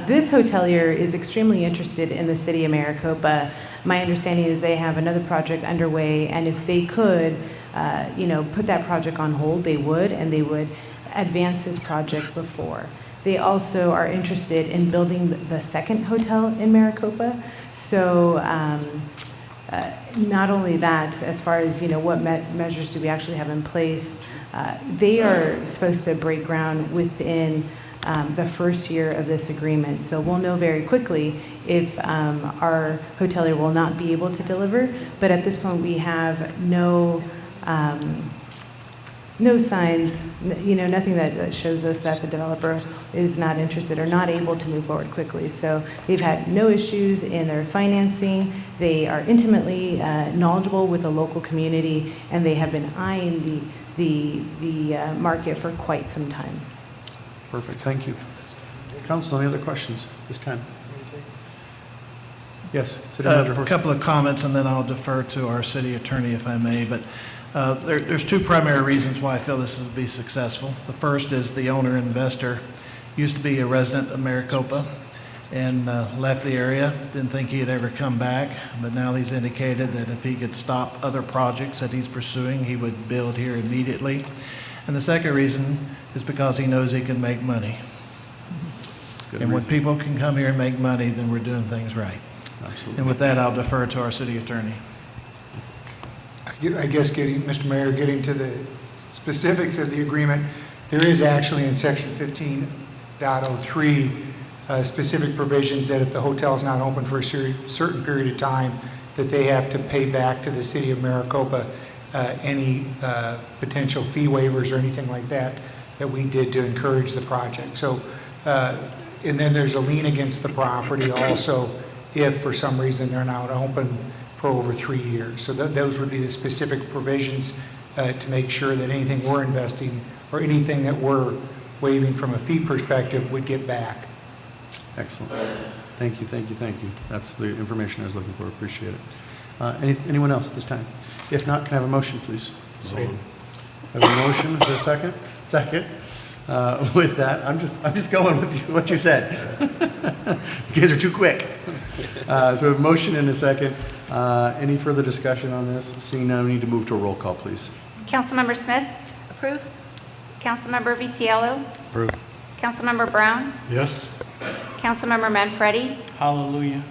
This hotelier is extremely interested in the City of Maricopa. My understanding is they have another project underway, and if they could, put that project on hold, they would, and they would advance this project before. They also are interested in building the second hotel in Maricopa. So not only that, as far as, what measures do we actually have in place, they are supposed to break ground within the first year of this agreement. So we'll know very quickly if our hotelier will not be able to deliver. But at this point, we have no signs, nothing that shows us that the developer is not interested or not able to move forward quickly. So they've had no issues in their financing. They are intimately knowledgeable with the local community, and they have been eyeing the market for quite some time. Perfect, thank you. Council, any other questions this time? Yes, City Manager A Horst. couple of comments, and then I'll defer to our city attorney if I may. But there's two primary reasons why I feel this will be successful. The first is the owner investor used to be a resident of Maricopa and left the area. Didn't think he'd ever come back, but now he's indicated that if he could stop other projects that he's pursuing, he would build here immediately. And the second reason is because he knows he can make money. And when people can come here and make money, then we're doing things right. Absolutely. And with that, I'll defer to our city attorney. I guess Mr. Mayor, getting to the specifics of the agreement, there is actually in section 15.03 specific provisions that if the hotel is not open for a certain period of time, that they have to pay back to the City of Maricopa any potential fee waivers or anything like that we did to encourage the project. So, and then there's a lien against the property also if for some reason they're not open for over 3 years. So those would be the specific provisions to make sure that anything we're investing or anything that we're waiving from a fee perspective would get back. Excellent. Thank you, thank you, thank you. That's the information I was looking for. Appreciate it. Anyone else at this time? If not, can I have a motion, please? I have a motion. Is there a second? Second. With that, I'm just going with what you said. You guys are too quick. So we have a motion and a second. Any further discussion on this? Seeing none, we need to move to a roll call, please. Councilmember Smith? Approve? Councilmember Vitiello? Approve. Councilmember Brown? Yes. Councilmember Manfredi? Hallelujah.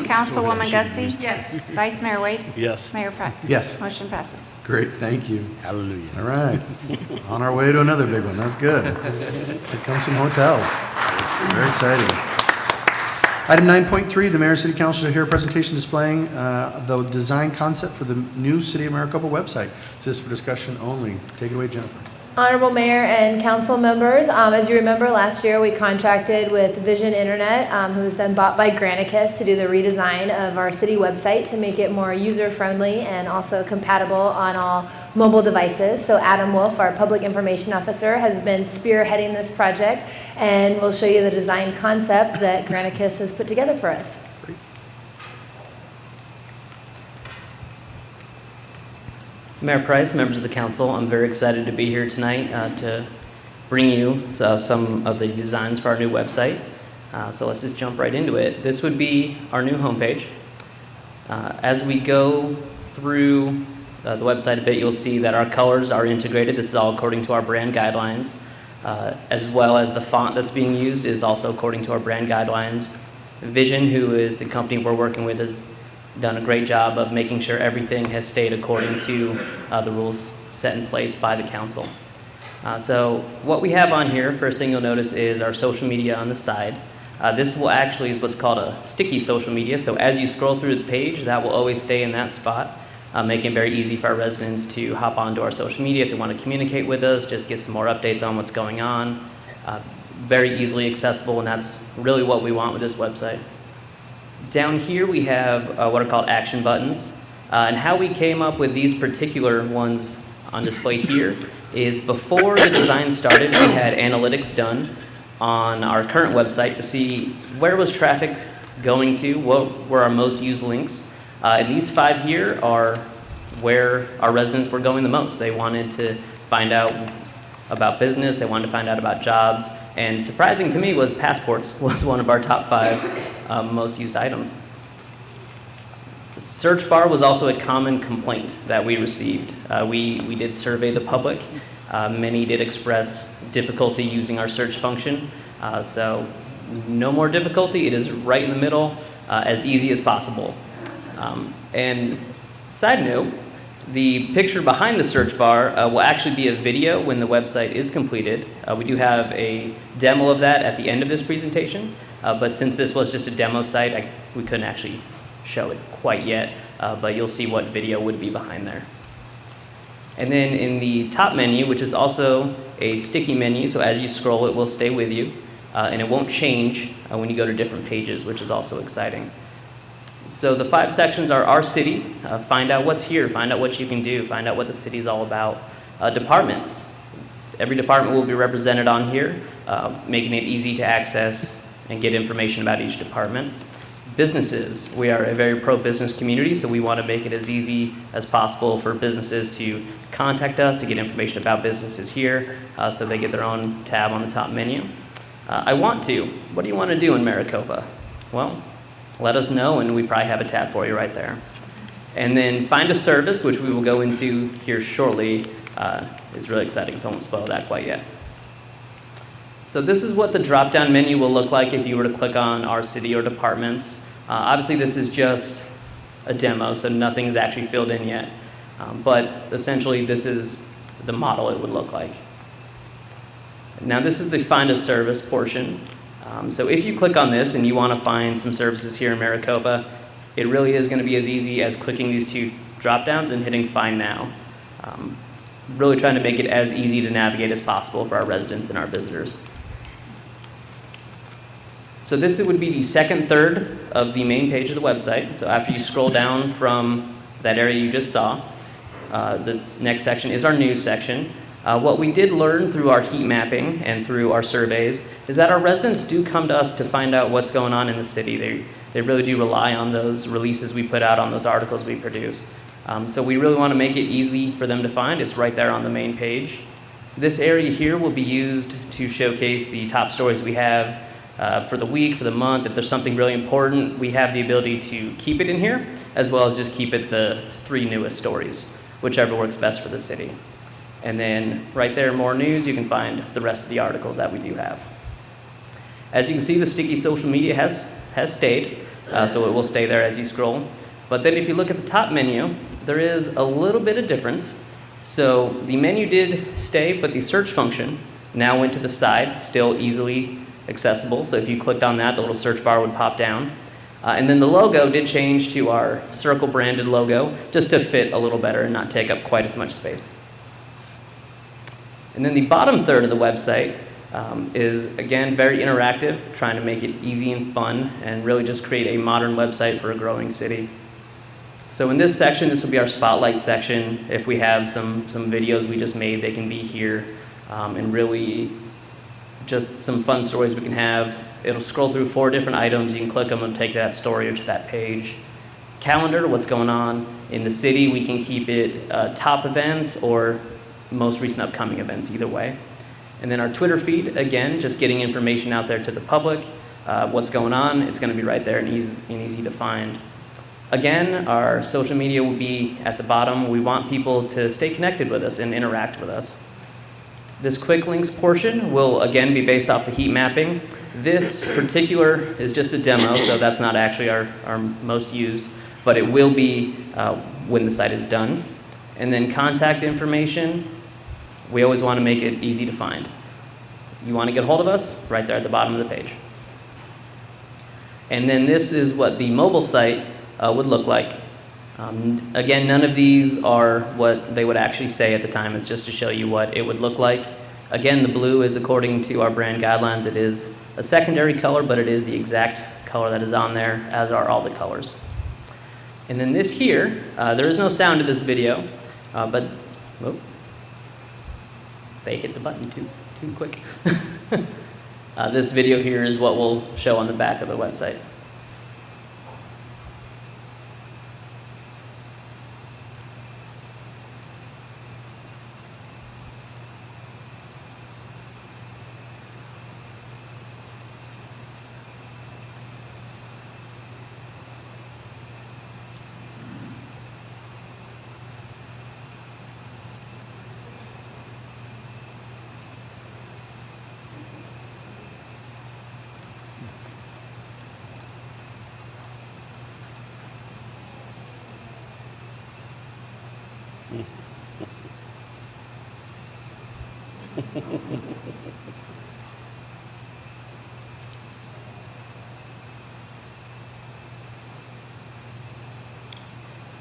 Councilwoman Gussie? Yes. Vice Mayor Wade? Yes. Mayor Price? Yes. Motion passes. Great, thank you. Hallelujah. All right. On our way to another big one. That's good. Here comes some hotels. Very exciting. Item 9.3, the Mayor and City Council shall hear a presentation displaying the design concept for the new City of Maricopa website. This is for discussion only. Take it away, Jennifer. Honorable Mayor and council members, as you remember last year we contracted with Vision Internet, who was then bought by Granicus to do the redesign of our city website to make it more user-friendly and also compatible on all mobile devices. So Adam Wolf, our public information officer, has been spearheading this project, and we'll show you the design concept that Granicus has put together for us. Mayor Price, members of the council, I'm very excited to be here tonight to bring you some of the designs for our new website. So let's just jump right into it. This would be our new homepage. As we go through the website a bit, you'll see that our colors are integrated. This is all according to our brand guidelines, as well as the font that's being used is also according to our brand guidelines. Vision, who is the company we're working with, has done a great job of making sure everything has stayed according to the rules set in place by the council. So what we have on here, first thing you'll notice is our social media on the side. This will actually is what's called a sticky social media. So as you scroll through the page, that will always stay in that spot, making it very easy for our residents to hop onto our social media if they want to communicate with us, just get some more updates on what's going on. Very easily accessible, and that's really what we want with this website. Down here we have what are called action buttons. And how we came up with these particular ones on display here is before the design started, we had analytics done on our current website to see where was traffic going to, what were our most used links. And these 5 here are where our residents were going the most. They wanted to find out about business, they wanted to find out about jobs, and surprising to me was passports was one of our top 5 most used items. The search bar was also a common complaint that we received. We did survey the public. Many did express difficulty using our search function. So no more difficulty. It is right in the middle, as easy as possible. And side note, the picture behind the search bar will actually be a video when the website is completed. We do have a demo of that at the end of this presentation, but since this was just a demo site, we couldn't actually show it quite yet, but you'll see what video would be behind there. And then in the top menu, which is also a sticky menu, so as you scroll, it will stay with you, and it won't change when you go to different pages, which is also exciting. So the 5 sections are our city, find out what's here, find out what you can do, find out what the city's all about. Departments, every department will be represented on here, making it easy to access and get information about each department. Businesses, we are a very pro-business community, so we want to make it as easy as possible for businesses to contact us to get information about businesses here, so they get their own tab on the top menu. I want to. What do you want to do in Maricopa? Well, let us know, and we probably have a tab for you right there. And then find a service, which we will go into here shortly, is really exciting, so I won't spoil that quite yet. So this is what the drop-down menu will look like if you were to click on our city or departments. Obviously, this is just a demo, so nothing's actually filled in yet. But essentially, this is the model it would look like. Now, this is the Find a Service portion. So if you click on this and you want to find some services here in Maricopa, it really is going to be as easy as clicking these 2 drop-downs and hitting Find Now. Really trying to make it as easy to navigate as possible for our residents and our visitors. So this would be the second third of the main page of the website. So after you scroll down from that area you just saw, the next section is our news section. What we did learn through our heat mapping and through our surveys is that our residents do come to us to find out what's going on in the city. They really do rely on those releases we put out, on those articles we produce. So we really want to make it easy for them to find. It's right there on the main page. This area here will be used to showcase the top stories we have for the week, for the month. If there's something really important, we have the ability to keep it in here, as well as just keep it the 3 newest stories, whichever works best for the city. And then right there, more news, you can find the rest of the articles that we do have. As you can see, the sticky social media has stayed, so it will stay there as you scroll. But then if you look at the top menu, there is a little bit of difference. So the menu did stay, but the search function now went to the side, still easily accessible. So if you clicked on that, the little search bar would pop down. And then the logo did change to our circle branded logo, just to fit a little better and not take up quite as much space. And then the bottom third of the website is, again, very interactive, trying to make it easy and fun, and really just create a modern website for a growing city. So in this section, this will be our spotlight section. If we have some videos we just made, they can be here, and really just some fun stories we can have. It'll scroll through 4 different items. You can click them and take that story or to that page. Calendar, what's going on in the city. We can keep it top events or most recent upcoming events, either way. And then our Twitter feed, again, just getting information out there to the public, what's going on. It's going to be right there and easy to find. Again, our social media will be at the bottom. We want people to stay connected with us and interact with us. This quick links portion will again be based off the heat mapping. This particular is just a demo, so that's not actually our most used, but it will be when the site is done. And then contact information, we always want to make it easy to find. You want to get hold of us? Right there at the bottom of the page. And then this is what the mobile site would look like. Again, none of these are what they would actually say at the time. It's just to show you what it would look like. Again, the blue is according to our brand guidelines. It is a secondary color, but it is the exact color that is on there, as are all the colors. And then this here, there is no sound to this video, but whoop, they hit the button too quick. This video here is what we'll show on the back of the website.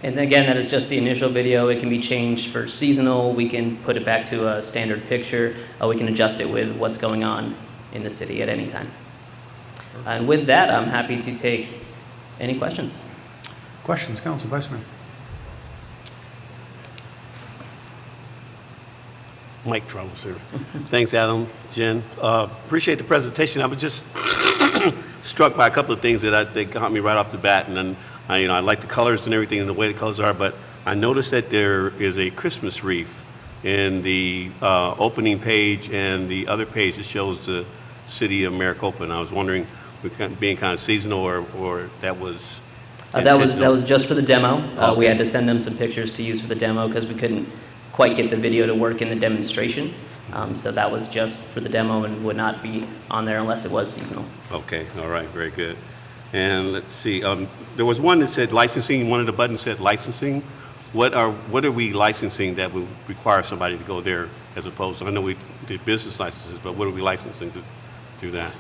And again, that is just the initial video. It can be changed for seasonal. We can put it back to a standard picture. We can adjust it with what's going on in the city at any time. And with that, I'm happy to take any questions. Questions, Council Vice Mayor? Mic trouble, sir. Thanks, Adam, Jen. Appreciate the presentation. I was just struck by a couple of things that caught me right off the bat, and then I like the colors and everything and the way the colors are, but I noticed that there is a Christmas wreath in the opening page and the other page that shows the city of Maricopa, and I was wondering, being kind of seasonal or that was that was just for the demo. Okay. We had to send them some pictures to use for the demo because we couldn't quite get the video to work in the demonstration. So that was just for the demo and would not be on there unless it was seasonal. Okay, all right, very good. And let's see, there was one that said licensing, one of the buttons said licensing. What are we licensing that would require somebody to go there as opposed to, I know we did business licenses, but what are we licensing to do that?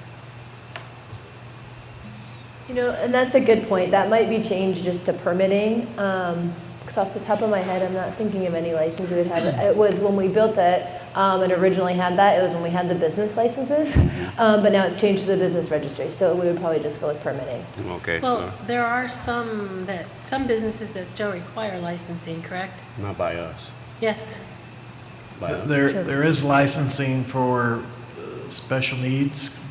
You know, and that's a good point. That might be changed just to permitting. Because off the top of my head, I'm not thinking of any license we would have. It was when we built it and originally had that, it was when we had the business licenses. But now it's changed to the business registry. So we would probably just go with permitting. Okay. Well, there are some businesses that still require licensing, correct? Not by us. Yes. By us. There is licensing for special needs,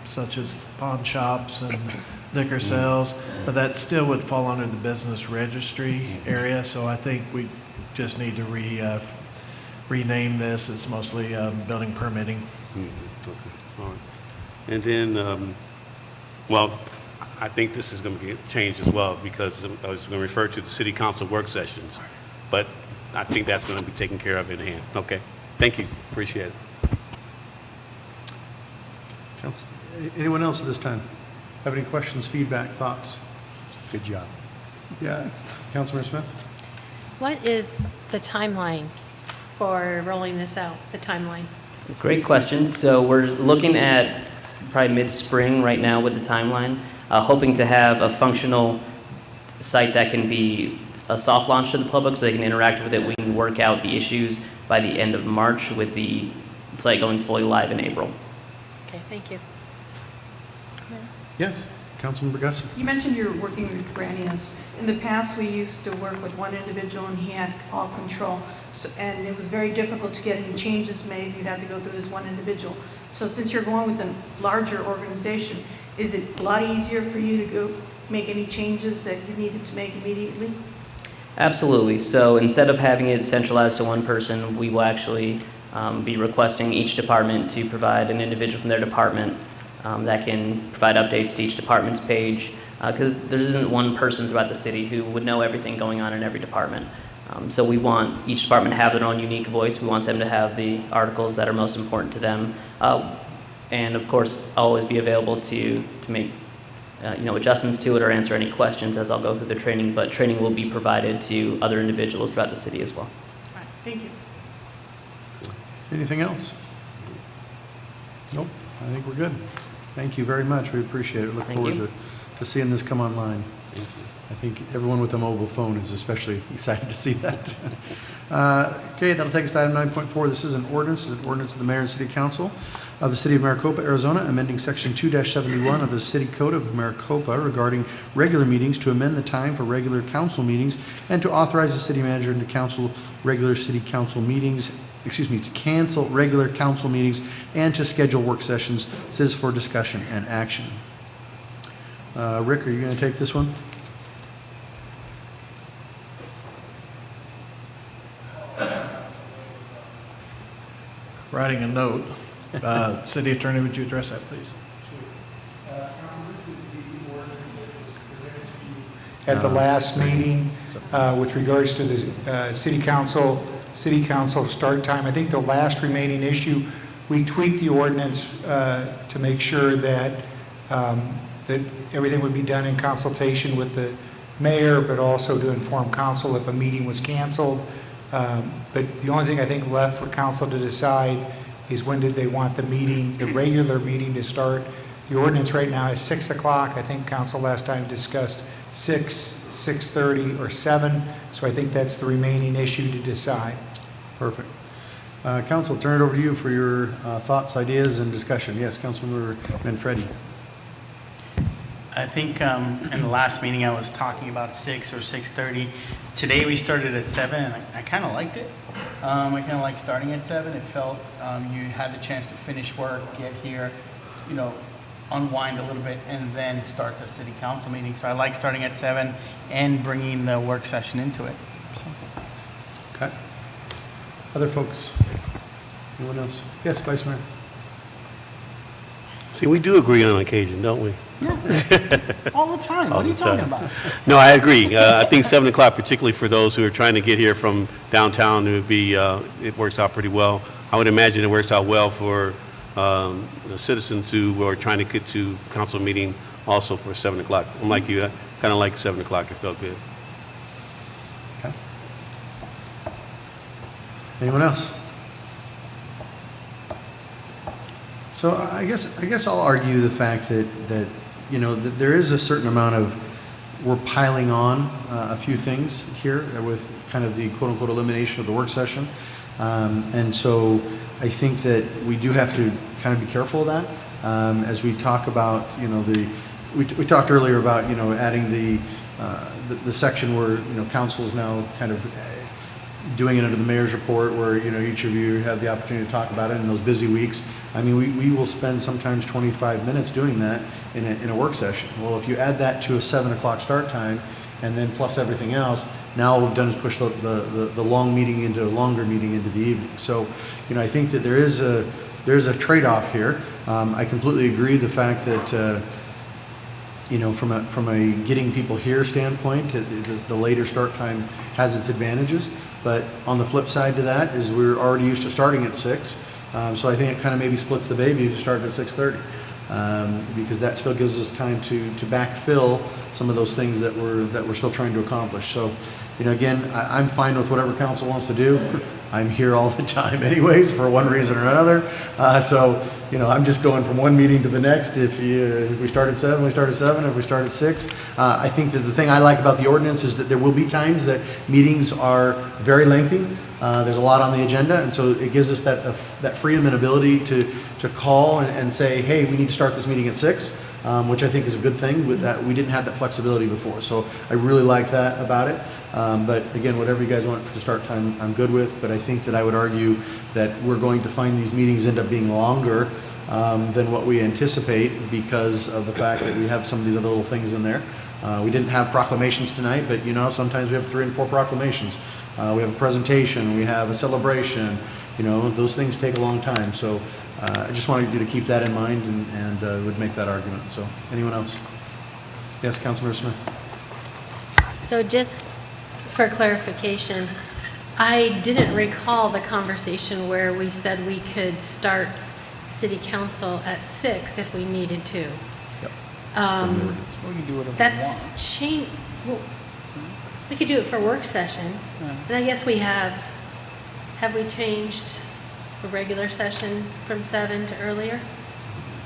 such as pawn shops and liquor sales, but that still would fall under the business registry area, so I think we just need to rename this. It's mostly building permitting. Okay, all right. And then, well, I think this is going to be changed as well because I was going to refer to the city council work sessions, but I think that's going to be taken care of in hand. Okay, thank you, appreciate it. Council, anyone else at this time? Have any questions, feedback, thoughts? Good job. Yeah, Councilmember Smith? What is the timeline for rolling this out, the timeline? Great question. So we're looking at probably mid-spring right now with the timeline, hoping to have a functional site that can be a soft launch to the public so they can interact with it. We can work out the issues by the end of March with the site going fully live in April. Okay, thank you. Yes, Councilmember Gusson. You mentioned you're working with Granius. In the past, we used to work with one individual and he had all control. So, and it was very difficult to get any changes made. You'd have to go through this one individual. So since you're going with a larger organization, is it a lot easier for you to go make any changes that you needed to make immediately? Absolutely. So instead of having it centralized to one person, we will actually be requesting each department to provide an individual from their department that can provide updates to each department's page, because there isn't one person throughout the city who would know everything going on in every department. So we want each department to have their own unique voice. We want them to have the articles that are most important to them. And of course, I'll always be available to make adjustments to it or answer any questions as I'll go through the training, but training will be provided to other individuals throughout the city as well. All right, thank you. Anything else? Nope, I think we're good. Thank you very much. We appreciate it. Look Thank forward you. to seeing this come online. I think everyone with a mobile phone is especially excited to see that. Okay, that'll take us to item 9.4. This is an ordinance of the Mayor and City Council of the City of Maricopa, Arizona, amending Section 2-71 of the City Code of Maricopa regarding regular meetings to amend the time for regular council meetings and to authorize the city manager to cancel regular council meetings and to schedule work sessions. This is for discussion and action. Rick, are you going to take this one? Writing a note. City Attorney, would you address that, please? At the last meeting, with regards to the city council start time, I think the last remaining issue, we tweaked the ordinance to make sure that that everything would be done in consultation with the mayor, but also to inform council if a meeting was canceled. But the only thing I think left for council to decide is when did they want the regular meeting to start. The ordinance right now is 6 o'clock. I think council last time discussed 6, 6:30, or 7. So I think that's the remaining issue to decide. Perfect. Council, turn it over to you for your thoughts, ideas, and discussion. Yes, Councilmember Manfredi. I think in the last meeting I was talking about 6 or 6:30. Today we started at 7, and I kind of liked it. I kind of liked starting at 7. It felt you had the chance to finish work, get here, unwind a little bit, and then start the city council meeting. So I like starting at 7 and bringing the work session into it. So. Okay. Other folks? Anyone else? Yes, Vice Mayor. See, we do agree on occasion, don't we? All the time. What are you talking about? No, I agree. I think 7 o'clock, particularly for those who are trying to get here from downtown, it works out pretty well. I would imagine it works out well for the citizens who are trying to get to council meeting also for 7 o'clock. I'm like you, I kind of like 7 o'clock. It felt good. Okay. Anyone else? So I guess I'll argue the fact that that there is a certain amount of, we're piling on a few things here with kind of the quote-unquote elimination of the work session. And so I think that we do have to kind of be careful of that as we talk about, we talked earlier about, adding the section where, council is now kind of doing it under the mayor's report where, each of you have the opportunity to talk about it in those busy weeks. I mean, we will spend sometimes 25 minutes doing that in a work session. Well, if you add that to a 7 o'clock start time and then plus everything else, now all we've done is push the long meeting into a longer meeting into the evening. So, I think that there is a trade-off here. I completely agree the fact that, from a getting people here standpoint, the later start time has its advantages. But on the flip side to that is we're already used to starting at 6. So I think it kind of maybe splits the baby if you start at 6:30, because that still gives us time to backfill some of those things that we're still trying to accomplish. So, again, I'm fine with whatever council wants to do. I'm here all the time anyways for one reason or another. So, I'm just going from one meeting to the next. If we start at 7, we start at 7. If we start at 6, I think that the thing I like about the ordinance is that there will be times that meetings are very lengthy. There's a lot on the agenda, and so it gives us that freedom and ability to call and say, hey, we need to start this meeting at 6, which I think is a good thing. With that, we didn't have that flexibility before, so I really like that about it. But again, whatever you guys want for the start time, I'm good with. But I think that I would argue that we're going to find these meetings end up being longer than what we anticipate because of the fact that we have some of these other little things in there. We didn't have proclamations tonight, but sometimes we have 3 and 4 proclamations. We have a presentation, we have a celebration, those things take a long time. So I just wanted you to keep that in mind and would make that argument. So anyone else? Yes, Councilmember Smith. So just for clarification, I didn't recall the conversation where we said we could start city council at 6 if we needed to. Yep. We can do whatever we That's want. change, well, we could do it for work session. And I guess we have we changed the regular session from 7 to earlier?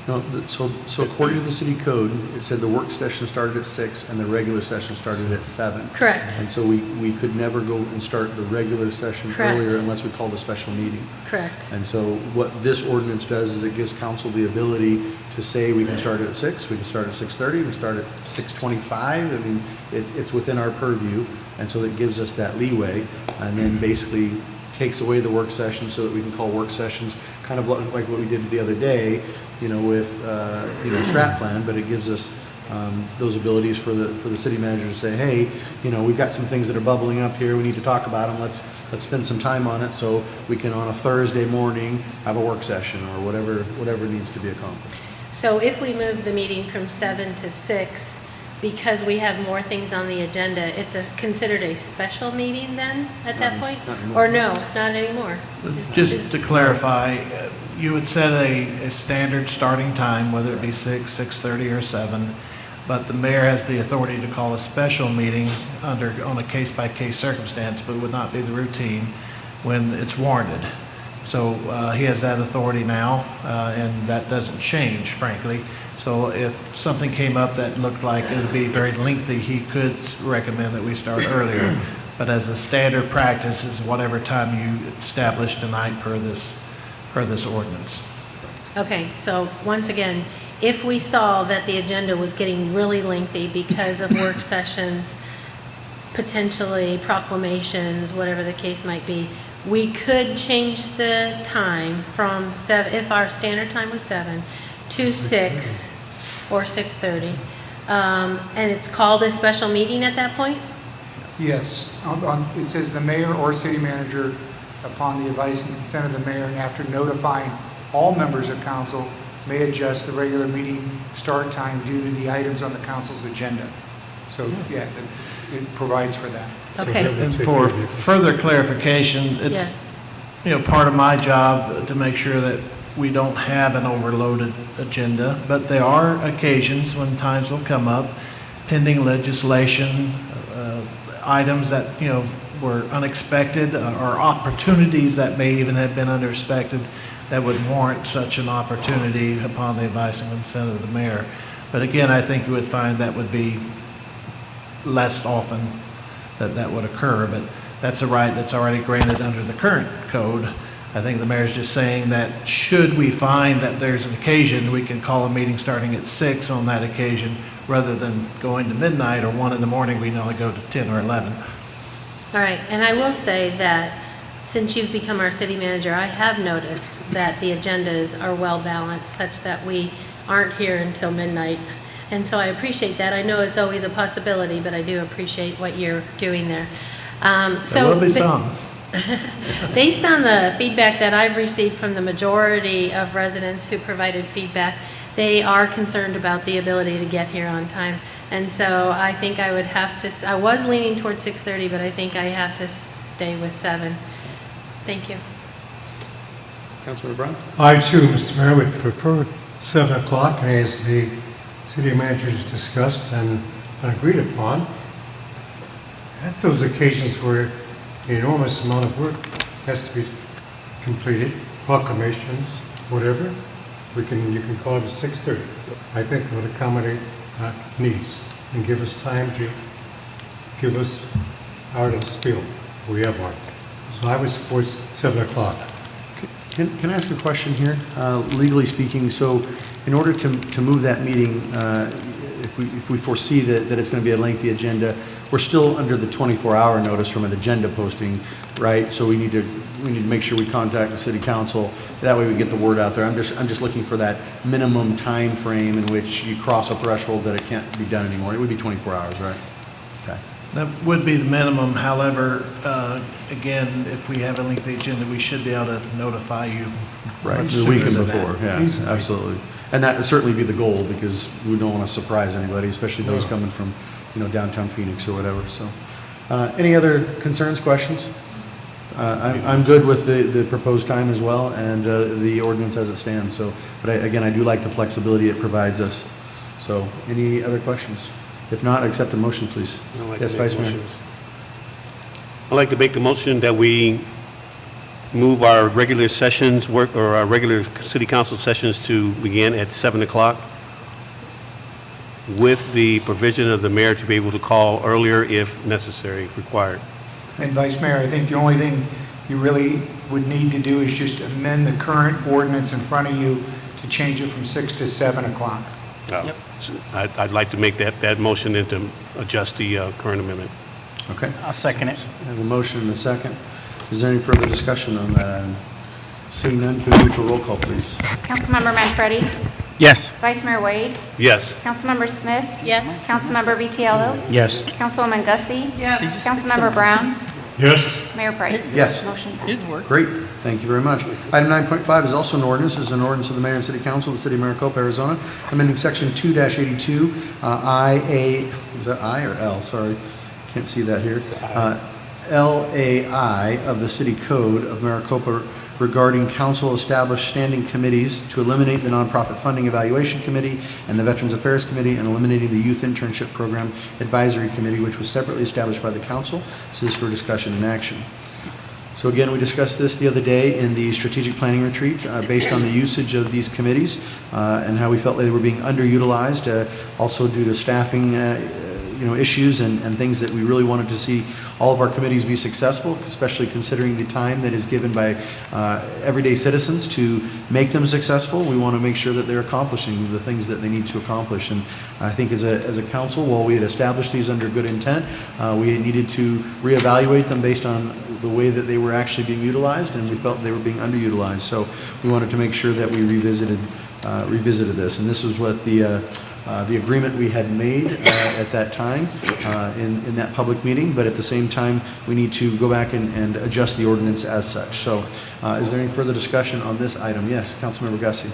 No, so according to the city code, it said the work session started at 6 and the regular session started at 7. Correct. And so we could never go and start the regular session Correct. earlier unless we called a special meeting. Correct. And so what this ordinance does is it gives council the ability to say we can start it at 6, we can start at 6:30, we can start at 6:25. I mean, it's within our purview, and so it gives us that leeway, and then basically takes away the work session so that we can call work sessions kind of like what we did the other day, with strat plan, but it gives us those abilities for the city manager to say, hey, we've got some things that are bubbling up here, we need to talk about them, let's spend some time on it so we can on a Thursday morning have a work session or whatever needs to be accomplished. So if we move the meeting from 7 to 6, because we have more things on the agenda, it's considered a special meeting then at that point? Not anymore. Or no, not anymore? Just to clarify, you would set a standard starting time, whether it be 6, 6:30, or 7, but the mayor has the authority to call a special meeting on a case-by-case circumstance, but would not be the routine when it's warranted. So he has that authority now, and that doesn't change, frankly. So if something came up that looked like it would be very lengthy, he could recommend that we start earlier. But as a standard practice is whatever time you establish tonight per this ordinance. Okay, so once again, if we saw that the agenda was getting really lengthy because of work sessions, potentially proclamations, whatever the case might be, we could change the time from 7, if our standard time was 7, to 6 or 6:30. And it's called a special meeting at that point? Yes. It says the mayor or city manager, upon the advice and consent of the mayor, and after notifying all members of council, may adjust the regular meeting start time due to the items on the council's agenda. So, yeah, it provides for that. Okay. And for further clarification, it's, part of my job to make sure that we don't have an overloaded agenda, but there are occasions when times will come up, pending legislation, items that, were unexpected, or opportunities that may even have been unexpected that would warrant such an opportunity upon the advice and consent of the mayor. But again, I think you would find that would be less often that would occur, but that's a right that's already granted under the current code. I think the mayor's just saying that should we find that there's an occasion, we can call a meeting starting at 6 on that occasion, rather than going to midnight or 1 in the morning, we only go to 10 or 11. All right, and I will say that since you've become our city manager, I have noticed that the agendas are well-balanced such that we aren't here until midnight. And so I appreciate that. I know it's always a possibility, but I do appreciate what you're doing there. There will be some. Based on the feedback that I've received from the majority of residents who provided feedback, they are concerned about the ability to get here on time. And so I think I would have to, I was leaning towards 6:30, but I think I have to stay with 7. Thank you. Councilmember Brown? I too, Mr. Mayor, would prefer 7 o'clock, and as the city managers discussed and agreed upon, at those occasions where an enormous amount of work has to be completed, proclamations, whatever, you can call it at 6:30. I think it would accommodate needs and give us time to give us our little spiel. We have one. So I would support 7 o'clock. Can I ask a question here? Legally speaking, so in order to move that meeting, if we foresee that it's going to be a lengthy agenda, we're still under the 24-hour notice from an agenda posting, right? So we need to make sure we contact the city council. That way we get the word out there. I'm just looking for that minimum time frame in which you cross a threshold that it can't be done anymore. It would be 24 hours, right? Okay. That would be the minimum. However, again, if we have a lengthy agenda, we should be able to notify you Right, much the sooner weekend than that. before, yeah, absolutely. And that would certainly be the goal, because we don't want to surprise anybody, especially those coming from, downtown Phoenix or whatever, so. Any other concerns, questions? I'm good with the proposed time as well, and the ordinance as it stands, so, but again, I do like the flexibility it provides us. So, any other questions? If not, accept a motion, please. I'd like to Yes, make Vice Mayor. motions. I'd like to make the motion that we move our regular sessions, our regular city council sessions to begin at 7 o'clock with the provision of the mayor to be able to call earlier if necessary, if required. And Vice Mayor, I think the only thing you really would need to do is just amend the current ordinance in front of you to change it from 6 to 7 o'clock. Yep. I'd like to make that motion and to adjust the current amendment. Okay. I'll second it. I have a motion and a second. Is there any further discussion on that? Seeing none, can we move to a roll call, please? Councilmember Manfredi? Yes. Vice Mayor Wade? Yes. Councilmember Smith? Yes. Councilmember Vitiello? Yes. Councilwoman Gussie? Yes. Councilmember Brown? Yes. Mayor Price? Yes. Motion passes. Great, thank you very much. Item 9.5 is also an ordinance. It's an ordinance of the mayor and city council of the city of Maricopa, Arizona, amending section 2-82, is that I or L? Sorry, can't see that here. LAI of the city code of Maricopa regarding council-established standing committees to eliminate the nonprofit funding evaluation committee and the Veterans Affairs Committee, and eliminating the youth internship program advisory committee, which was separately established by the council. This is for discussion and action. So again, we discussed this the other day in the strategic planning retreat, based on the usage of these committees and how we felt they were being underutilized, also due to staffing issues and things that we really wanted to see all of our committees be successful, especially considering the time that is given by everyday citizens to make them successful. We want to make sure that they're accomplishing the things that they need to accomplish. And I think as a council, while we had established these under good intent, we needed to reevaluate them based on the way that they were actually being utilized, and we felt they were being underutilized. So we wanted to make sure that we revisited this. And this was what the agreement we had made at that time in that public meeting, but at the same time, we need to go back and adjust the ordinance as such. So is there any further discussion on this item? Yes, Councilmember Gussie.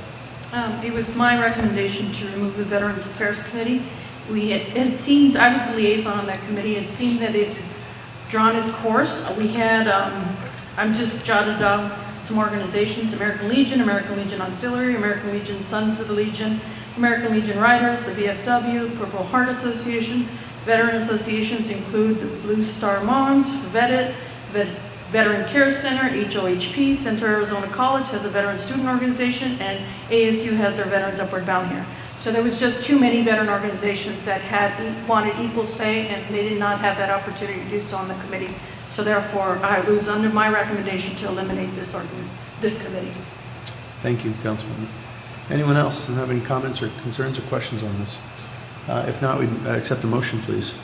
It was my recommendation to remove the Veterans Affairs Committee. It seemed, I was the liaison on that committee, it seemed that it had drawn its course. We had, I'm just jotted down some organizations: American Legion Auxiliary, American Legion Sons of the Legion, American Legion Riders, the VFW, Purple Heart Association. Veteran associations include the Blue Star Moms, Veteran Care Center, HOHP, Central Arizona College has a veteran student organization, and ASU has their Veterans Upward Bound here. So there was just too many veteran organizations that wanted equal say, and they did not have that opportunity to do so on the committee. So therefore, it was under my recommendation to eliminate this committee. Thank you, Councilman. Anyone else have any comments or concerns or questions on this? If not, we'd accept a motion, please.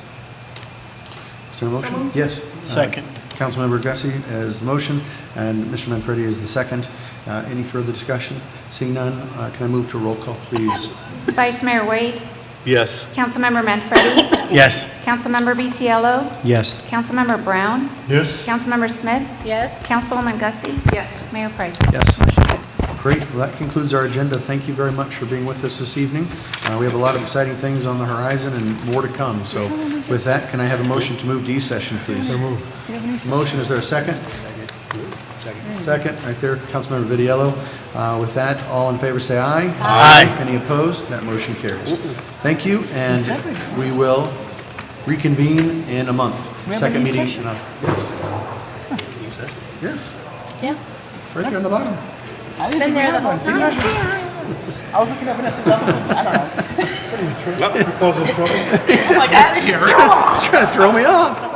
Is there a motion? Yes. Second. Councilmember Gussie as the motion, and Mr. Manfredi is the second. Any further discussion? Seeing none, can I move to a roll call, please? Vice Mayor Wade? Yes. Councilmember Manfredi? Yes. Councilmember Vitiello? Yes. Councilmember Brown? Yes. Councilmember Smith? Yes. Councilwoman Gussie? Yes. Mayor Price? Yes. Motion passes. Great. Well, that concludes our agenda. Thank you very much for being with us this evening. We have a lot of exciting things on the horizon and more to come. So with that, can I have a motion to move to E-session, please? So move. Motion, is there a second? Second, right there, Councilmember Vitiello. With that, all in favor say aye. Aye. Any opposed? That motion carries. Thank you, and we will reconvene in a month. Second meeting. Yes. Yes, Yeah. right there on the bottom. It's been there the whole time. I was looking at Vanessa's other one. I don't know. Because of trouble. It's like, out of here. Trying to throw me off.